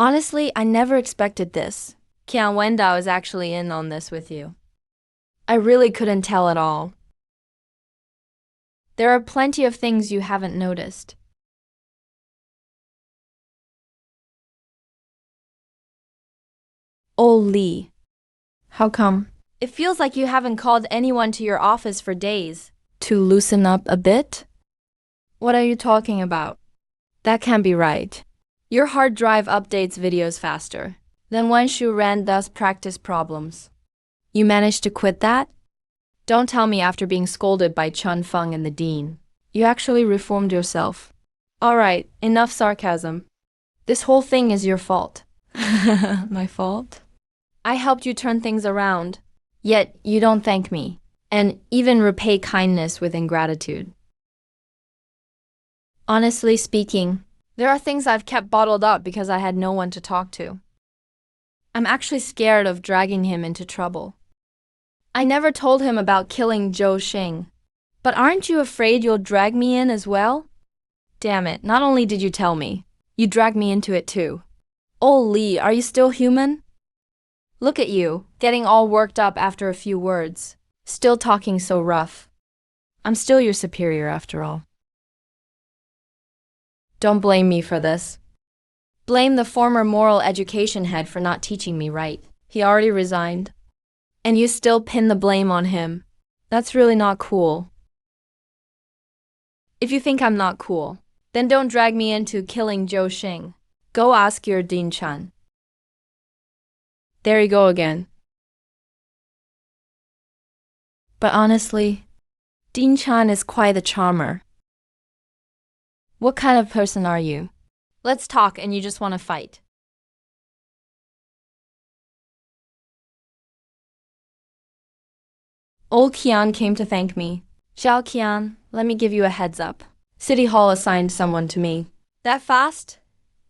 S1: Honestly, I never expected this. Kian Wendao is actually in on this with you. I really couldn't tell at all. There are plenty of things you haven't noticed. Oh, Lee. How come? It feels like you haven't called anyone to your office for days. To loosen up a bit? What are you talking about? That can't be right. Your hard drive updates videos faster than when Shu ran does practice problems. You managed to quit that? Don't tell me after being scolded by Chun Feng and the dean. You actually reformed yourself. Alright, enough sarcasm. This whole thing is your fault. My fault? I helped you turn things around, yet you don't thank me, and even repay kindness with ingratitude. Honestly speaking, there are things I've kept bottled up because I had no one to talk to. I'm actually scared of dragging him into trouble. I never told him about killing Zhou Xing. But aren't you afraid you'll drag me in as well? Damn it, not only did you tell me, you dragged me into it too. Oh Lee, are you still human? Look at you, getting all worked up after a few words. Still talking so rough. I'm still your superior after all. Don't blame me for this. Blame the former moral education head for not teaching me right. He already resigned. And you still pin the blame on him. That's really not cool. If you think I'm not cool, then don't drag me into killing Zhou Xing. Go ask your Dean Chan. There you go again. But honestly, Dean Chan is quite a charmer. What kind of person are you? Let's talk and you just want to fight. Old Kian came to thank me. Xiao Qian, let me give you a heads up. City Hall assigned someone to me. That fast?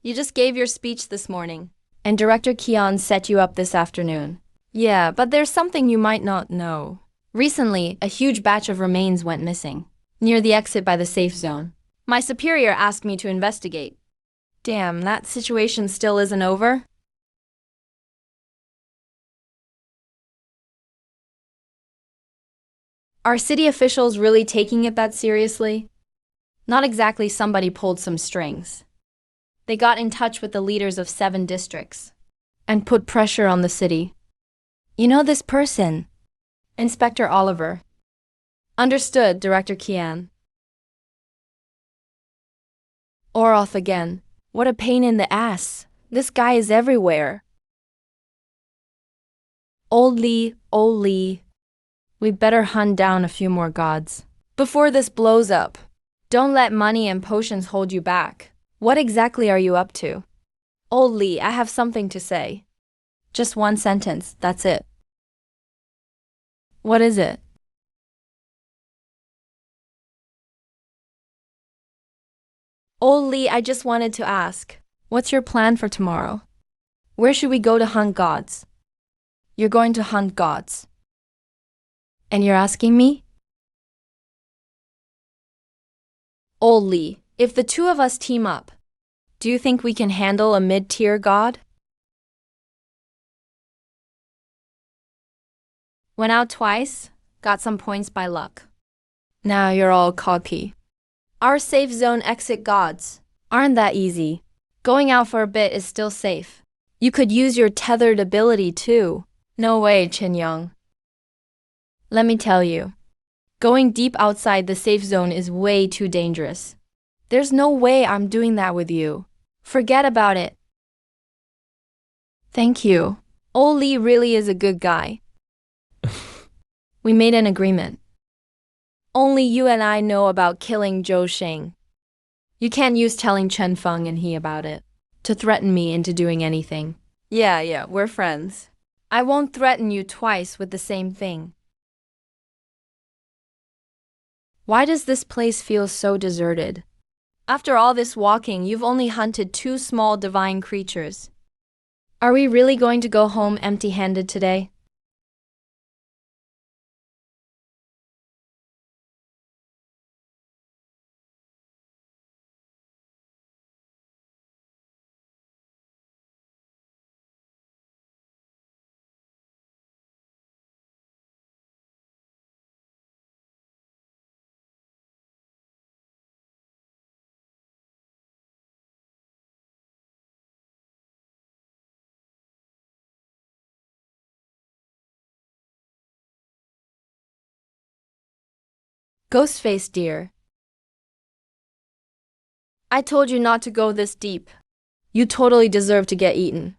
S1: You just gave your speech this morning. And Director Qian set you up this afternoon. Yeah, but there's something you might not know. Recently, a huge batch of remains went missing, near the exit by the safe zone. My superior asked me to investigate. Damn, that situation still isn't over? Are city officials really taking it that seriously? Not exactly somebody pulled some strings. They got in touch with the leaders of 7 districts and put pressure on the city. You know this person? Inspector Oliver. Understood, Director Kian. Oroth again. What a pain in the ass. This guy is everywhere. Old Lee. We better hunt down a few more gods before this blows up. Don't let money and potions hold you back. What exactly are you up to? Old Lee, I have something to say. Just one sentence, that's it. What is it? Old Lee, I just wanted to ask, what's your plan for tomorrow? Where should we go to hunt gods? You're going to hunt gods. And you're asking me? Old Lee, if the two of us team up, do you think we can handle a mid-tier god? Went out twice, got some points by luck. Now you're all cocky. Our safe zone exit gods aren't that easy. Going out for a bit is still safe. You could use your tethered ability too. No way, Chin Young. Let me tell you, going deep outside the safe zone is way too dangerous. There's no way I'm doing that with you. Forget about it. Thank you. Old Lee really is a good guy. We made an agreement. Only you and I know about killing Zhou Sheng. You can't use telling Chen Feng and he about it to threaten me into doing anything.
S3: Yeah, we're friends.
S1: I won't threaten you twice with the same thing. Why does this place feel so deserted? After all this walking, you've only hunted 2 small divine creatures. Are we really going to go home empty-handed today? Ghostface dear. I told you not to go this deep. You totally deserve to get eaten.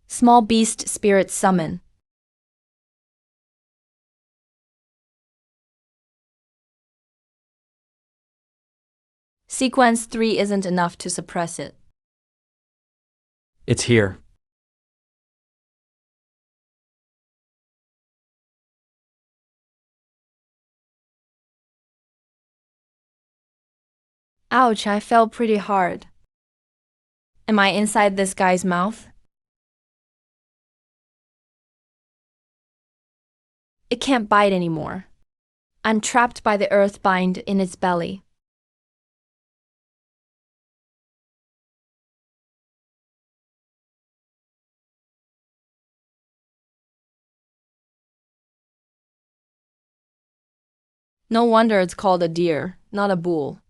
S1: Small beast spirit summon. Sequence 3 isn't enough to suppress it.
S2: It's here.
S1: Ouch, I fell pretty hard. Am I inside this guy's mouth? It can't bite anymore. I'm trapped by the earth bind in its belly. No wonder it's called a deer, not a bull.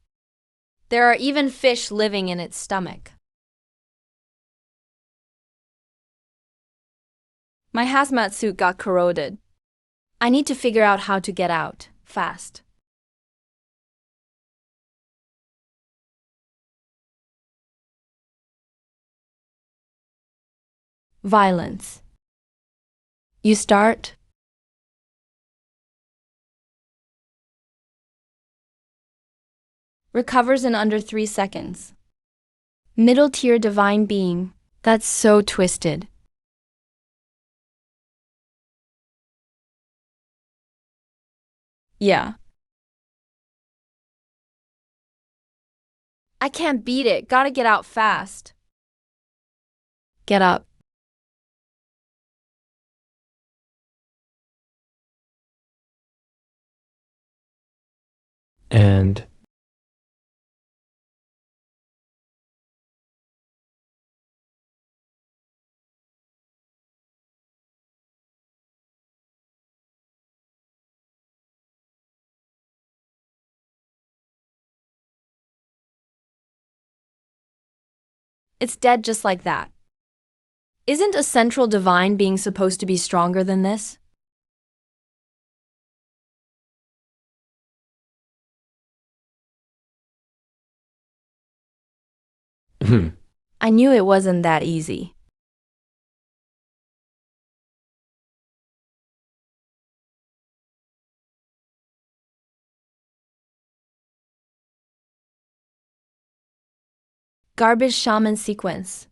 S1: There are even fish living in its stomach. My hazmat suit got corroded. I need to figure out how to get out, fast. Violence. You start. Recovers in under 3 seconds. Middle tier divine being. That's so twisted. Yeah. I can't beat it. Gotta get out fast. Get up.
S2: And
S1: It's dead just like that. Isn't a central divine being supposed to be stronger than this? I knew it wasn't that easy. Garbage shaman sequence.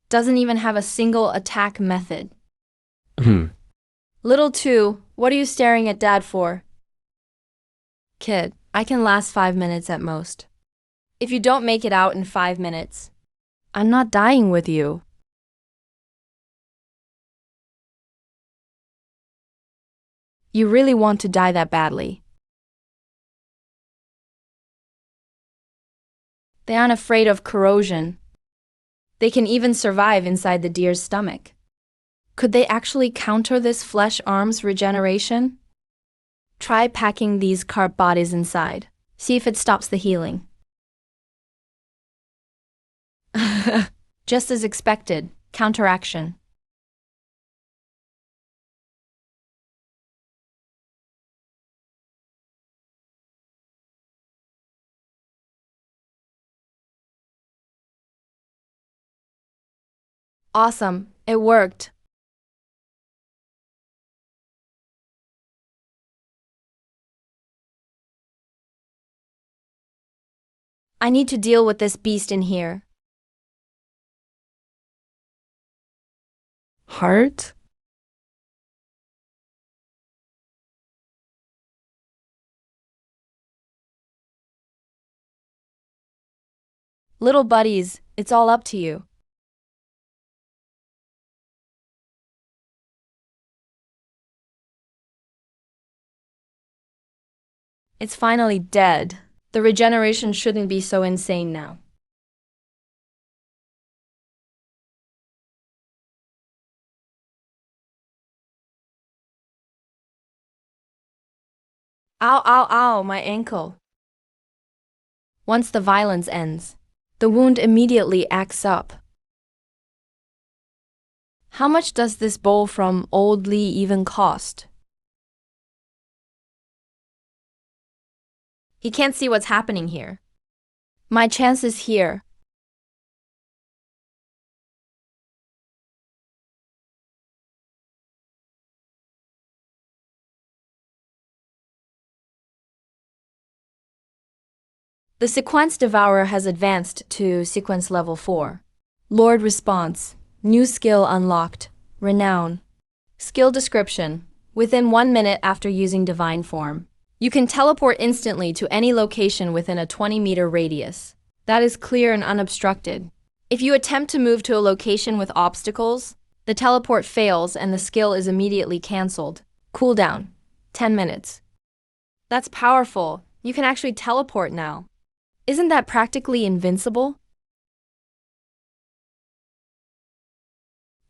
S1: Doesn't even have a single attack method. Little 2, what are you staring at Dad for? Kid, I can last 5 minutes at most. If you don't make it out in 5 minutes, I'm not dying with you. You really want to die that badly. They aren't afraid of corrosion. They can even survive inside the deer's stomach. Could they actually counter this flesh arm's regeneration? Try packing these carp bodies inside. See if it stops the healing. Just as expected, counteraction. Awesome, it worked. I need to deal with this beast in here. Heart? Little buddies, it's all up to you. It's finally dead. The regeneration shouldn't be so insane now. Ow, ow, ow, my ankle. Once the violence ends, the wound immediately acts up. How much does this bowl from Old Lee even cost? He can't see what's happening here. My chance is here. The sequence devourer has advanced to sequence level 4. Lord response. New skill unlocked. Renown. Skill description. Within 1 minute after using divine form, you can teleport instantly to any location within a 20-meter radius. That is clear and unobstructed. If you attempt to move to a location with obstacles, the teleport fails and the skill is immediately cancelled. Cooldown. 10 minutes. That's powerful. You can actually teleport now. Isn't that practically invincible?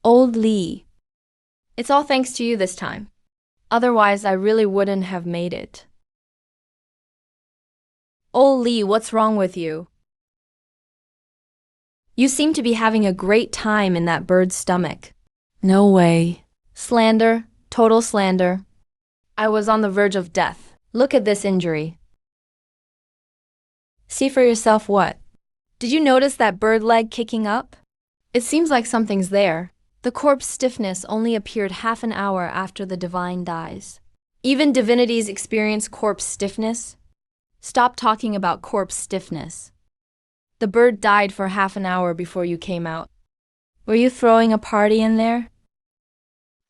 S1: Old Lee. It's all thanks to you this time. Otherwise, I really wouldn't have made it. Old Lee, what's wrong with you? You seem to be having a great time in that bird's stomach. No way. Slander, total slander. I was on the verge of death. Look at this injury. See for yourself what? Did you notice that bird leg kicking up? It seems like something's there. The corpse stiffness only appeared half an hour after the divine dies. Even divinities experience corpse stiffness. Stop talking about corpse stiffness. The bird died for half an hour before you came out. Were you throwing a party in there?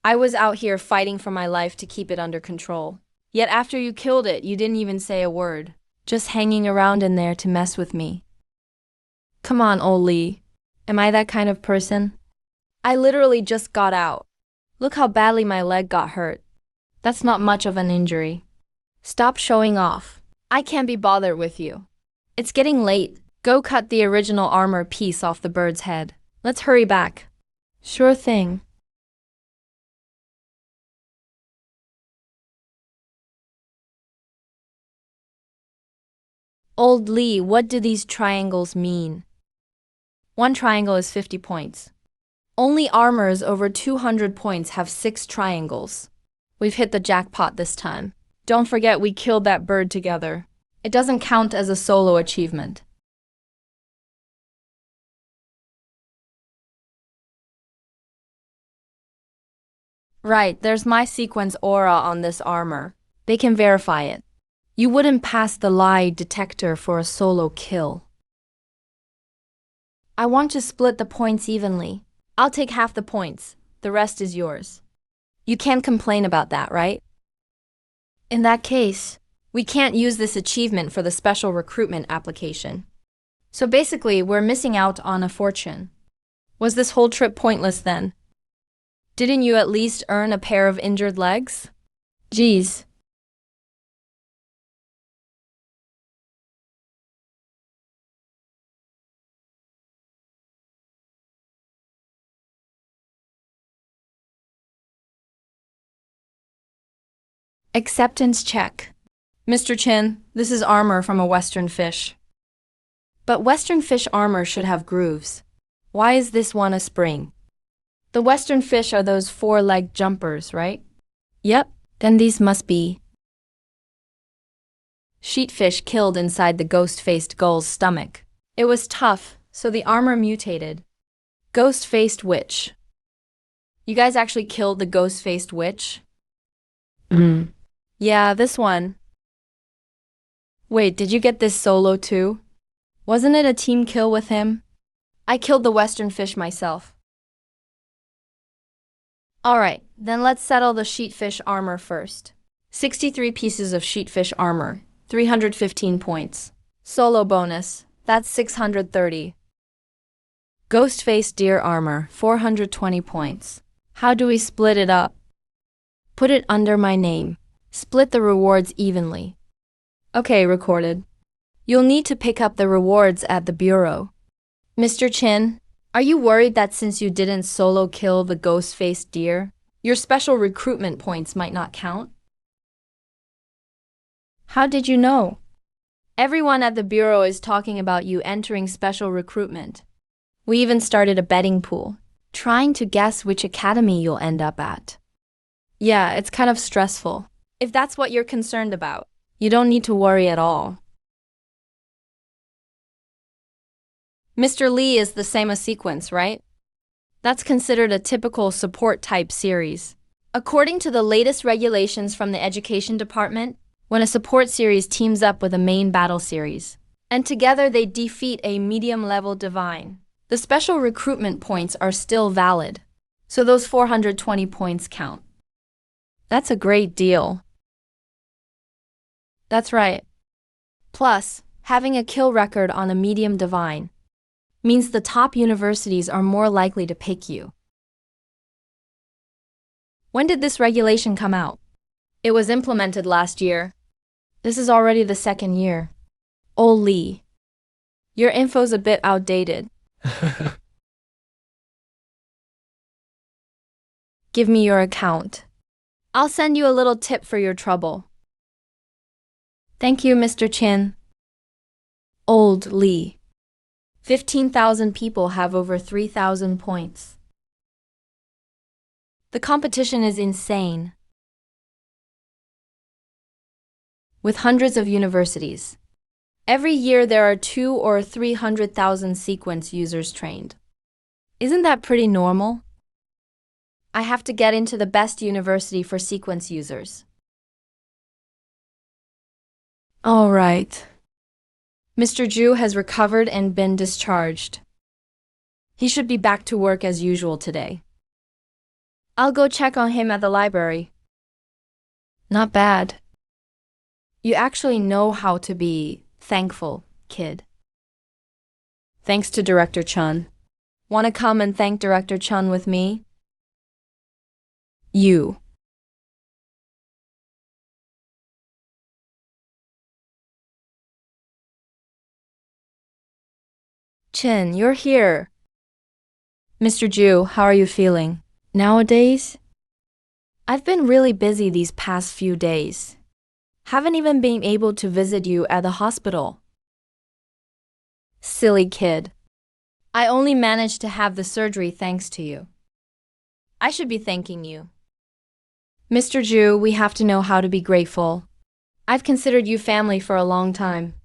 S1: I was out here fighting for my life to keep it under control. Yet after you killed it, you didn't even say a word. Just hanging around in there to mess with me. Come on, Old Lee. Am I that kind of person? I literally just got out. Look how badly my leg got hurt. That's not much of an injury. Stop showing off. I can't be bothered with you. It's getting late. Go cut the original armor piece off the bird's head. Let's hurry back. Sure thing. Old Lee, what do these triangles mean? One triangle is 50 points. Only armors over 200 points have 6 triangles. We've hit the jackpot this time. Don't forget we killed that bird together. It doesn't count as a solo achievement. Right, there's my sequence aura on this armor. They can verify it. You wouldn't pass the lie detector for a solo kill. I want to split the points evenly. I'll take half the points. The rest is yours. You can't complain about that, right? In that case, we can't use this achievement for the special recruitment application. So basically, we're missing out on a fortune. Was this whole trip pointless then? Didn't you at least earn a pair of injured legs? Geez. Acceptance check. Mr. Chin, this is armor from a Western fish. But Western fish armor should have grooves. Why is this one a spring? The Western fish are those four-legged jumpers, right? Yep, then these must be sheetfish killed inside the ghost-faced gull's stomach. It was tough, so the armor mutated. Ghost-faced witch. You guys actually killed the ghost-faced witch? Yeah, this one. Wait, did you get this solo too? Wasn't it a team kill with him? I killed the Western fish myself. Alright, then let's settle the sheetfish armor first. 63 pieces of sheetfish armor, 315 points. Solo bonus, that's 630. Ghost-faced deer armor, 420 points. How do we split it up? Put it under my name. Split the rewards evenly. Okay, recorded. You'll need to pick up the rewards at the bureau. Mr. Chin, are you worried that since you didn't solo kill the ghost-faced deer, your special recruitment points might not count? How did you know? Everyone at the bureau is talking about you entering special recruitment. We even started a betting pool, trying to guess which academy you'll end up at. Yeah, it's kind of stressful. If that's what you're concerned about, you don't need to worry at all. Mr. Lee is the same as sequence, right? That's considered a typical support type series. According to the latest regulations from the Education Department, when a support series teams up with a main battle series, and together they defeat a medium-level divine, the special recruitment points are still valid, so those 420 points count. That's a great deal. That's right. Plus, having a kill record on a medium divine means the top universities are more likely to pick you. When did this regulation come out? It was implemented last year. This is already the second year. Oh Lee, your info's a bit outdated. Give me your account. I'll send you a little tip for your trouble. Thank you, Mr. Chin. Old Lee. 15,000 people have over 3,000 points. The competition is insane. With hundreds of universities. Every year there are 200,000 or 300,000 sequence users trained. Isn't that pretty normal? I have to get into the best university for sequence users. All right. Mr. Ju has recovered and been discharged. He should be back to work as usual today. I'll go check on him at the library. Not bad. You actually know how to be thankful, kid. Thanks to Director Chun. Want to come and thank Director Chun with me? You. Chin, you're here. Mr. Ju, how are you feeling? Nowadays? I've been really busy these past few days. Haven't even been able to visit you at the hospital. Silly kid. I only managed to have the surgery thanks to you. I should be thanking you. Mr. Ju, we have to know how to be grateful. I've considered you family for a long time.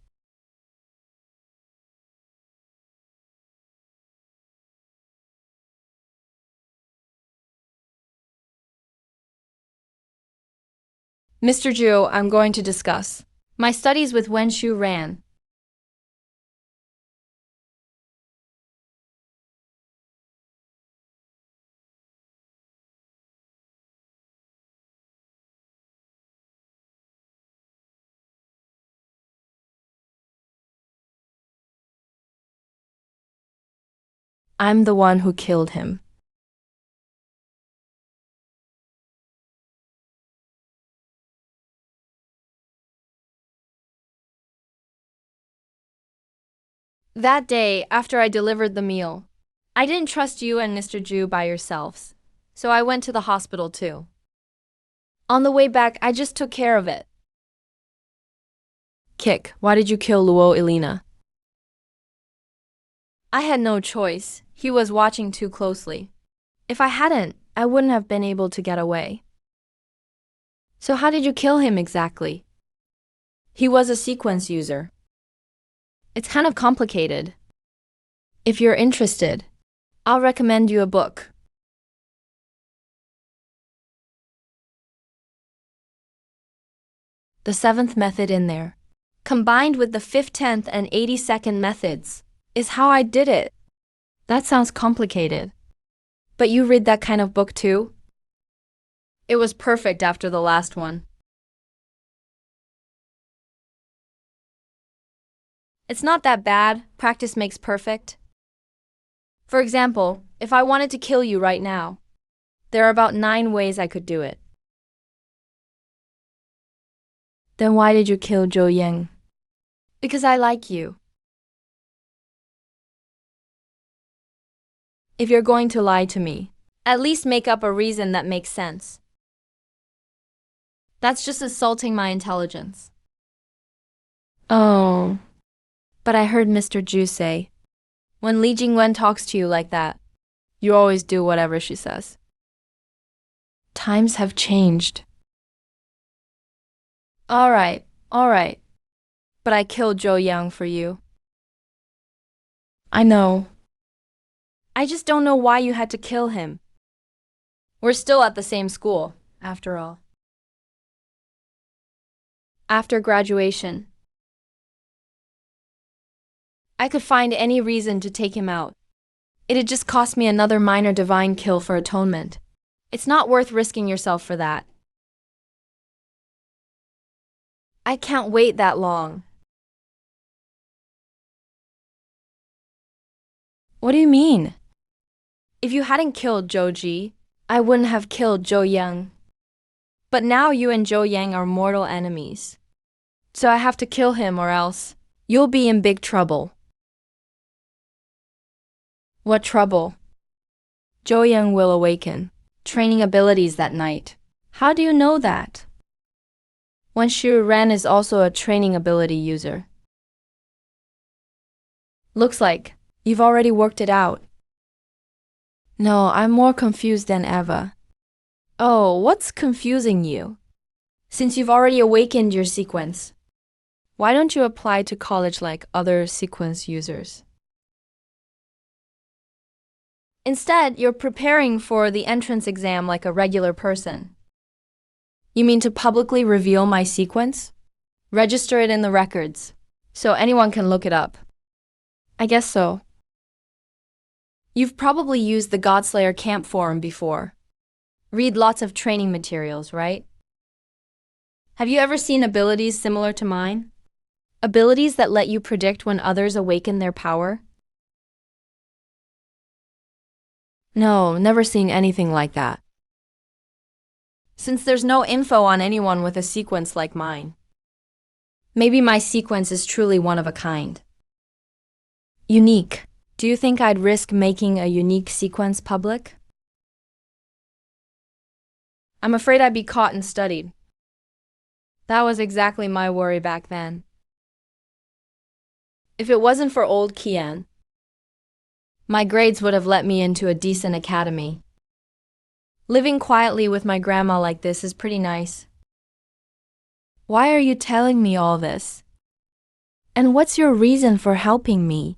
S1: Mr. Ju, I'm going to discuss my studies with Wen Shu Ran. I'm the one who killed him. That day, after I delivered the meal, I didn't trust you and Mr. Ju by yourselves, so I went to the hospital too. On the way back, I just took care of it. Kick, why did you kill Luo Elena? I had no choice. He was watching too closely. If I hadn't, I wouldn't have been able to get away. So how did you kill him exactly? He was a sequence user. It's kind of complicated. If you're interested, I'll recommend you a book. The 7th method in there, combined with the 5th, 10th, and 82nd methods, is how I did it. That sounds complicated. But you read that kind of book too? It was perfect after the last one. It's not that bad. Practice makes perfect. For example, if I wanted to kill you right now, there are about 9 ways I could do it. Then why did you kill Zhou Yang? Because I like you. If you're going to lie to me, at least make up a reason that makes sense. That's just assaulting my intelligence. Oh. But I heard Mr. Zhu say, when Li Jingwen talks to you like that, you always do whatever she says. Times have changed. All right. But I killed Zhou Yang for you. I know. I just don't know why you had to kill him. We're still at the same school, after all. After graduation, I could find any reason to take him out. It'd just cost me another minor divine kill for atonement. It's not worth risking yourself for that. I can't wait that long. What do you mean? If you hadn't killed Zhou Ji, I wouldn't have killed Zhou Yang. But now you and Zhou Yang are mortal enemies. So I have to kill him or else you'll be in big trouble. What trouble? Zhou Yang will awaken, training abilities that night. How do you know that? Wen Ren is also a training ability user. Looks like you've already worked it out. No, I'm more confused than ever. Oh, what's confusing you? Since you've already awakened your sequence, why don't you apply to college like other sequence users? Instead, you're preparing for the entrance exam like a regular person. You mean to publicly reveal my sequence? Register it in the records, so anyone can look it up. I guess so. You've probably used the Godslayer camp forum before. Read lots of training materials, right? Have you ever seen abilities similar to mine? Abilities that let you predict when others awaken their power? No, never seen anything like that. Since there's no info on anyone with a sequence like mine, maybe my sequence is truly one of a kind. Unique. Do you think I'd risk making a unique sequence public? I'm afraid I'd be caught and studied. That was exactly my worry back then. If it wasn't for old Qian, my grades would have let me into a decent academy. Living quietly with my grandma like this is pretty nice. Why are you telling me all this? And what's your reason for helping me?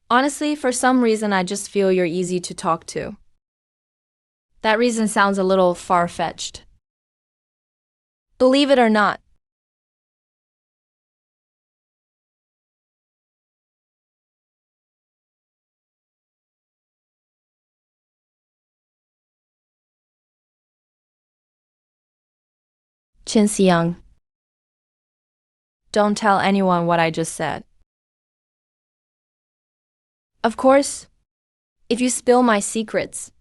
S1: Honestly, for some reason I just feel you're easy to talk to. That reason sounds a little far-fetched. Believe it or not, Qin Xiang, don't tell anyone what I just said. Of course, if you spill my secrets,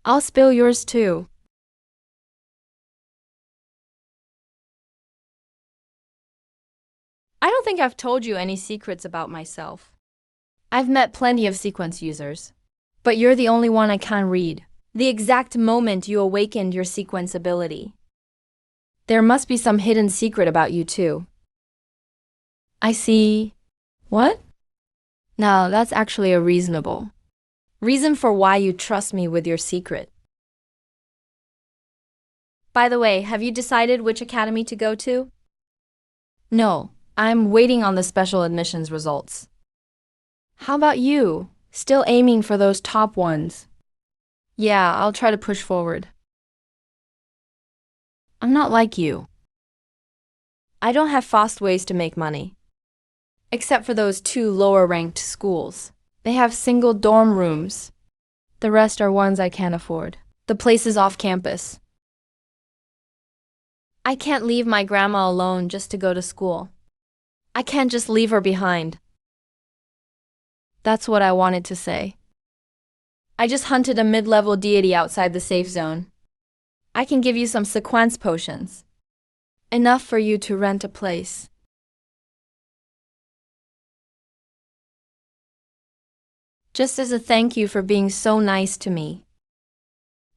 S1: I'll spill yours too. I don't think I've told you any secrets about myself. I've met plenty of sequence users, but you're the only one I can't read. The exact moment you awakened your sequence ability. There must be some hidden secret about you too. I see. What? Now, that's actually a reasonable reason for why you trust me with your secret. By the way, have you decided which academy to go to? No, I'm waiting on the special admissions results. How about you? Still aiming for those top ones? Yeah, I'll try to push forward. I'm not like you. I don't have fast ways to make money. Except for those two lower-ranked schools. They have single dorm rooms. The rest are ones I can't afford. The place is off campus. I can't leave my grandma alone just to go to school. I can't just leave her behind. That's what I wanted to say. I just hunted a mid-level deity outside the safe zone. I can give you some sequence potions. Enough for you to rent a place. Just as a thank you for being so nice to me.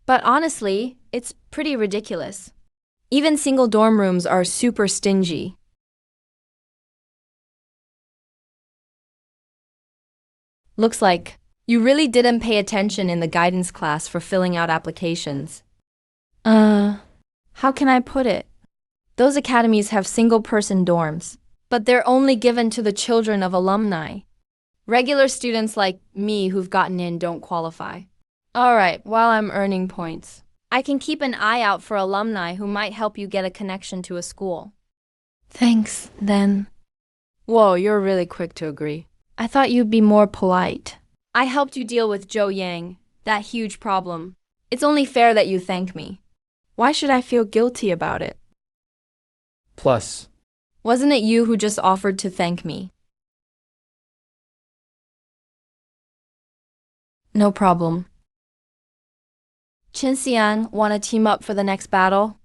S1: But honestly, it's pretty ridiculous. Even single dorm rooms are super stingy. Looks like you really didn't pay attention in the guidance class for filling out applications. How can I put it? Those academies have single-person dorms, but they're only given to the children of alumni. Regular students like me who've gotten in don't qualify. Alright, while I'm earning points, I can keep an eye out for alumni who might help you get a connection to a school. Thanks, then. Whoa, you're really quick to agree. I thought you'd be more polite. I helped you deal with Joe Yang, that huge problem. It's only fair that you thank me. Why should I feel guilty about it?
S2: Plus,
S1: Wasn't it you who just offered to thank me? No problem. Qin Xian, want to team up for the next battle?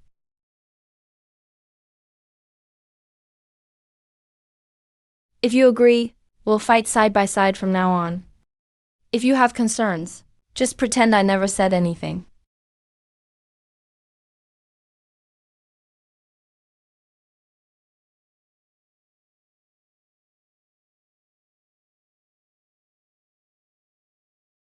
S1: If you agree, we'll fight side by side from now on. If you have concerns, just pretend I never said anything.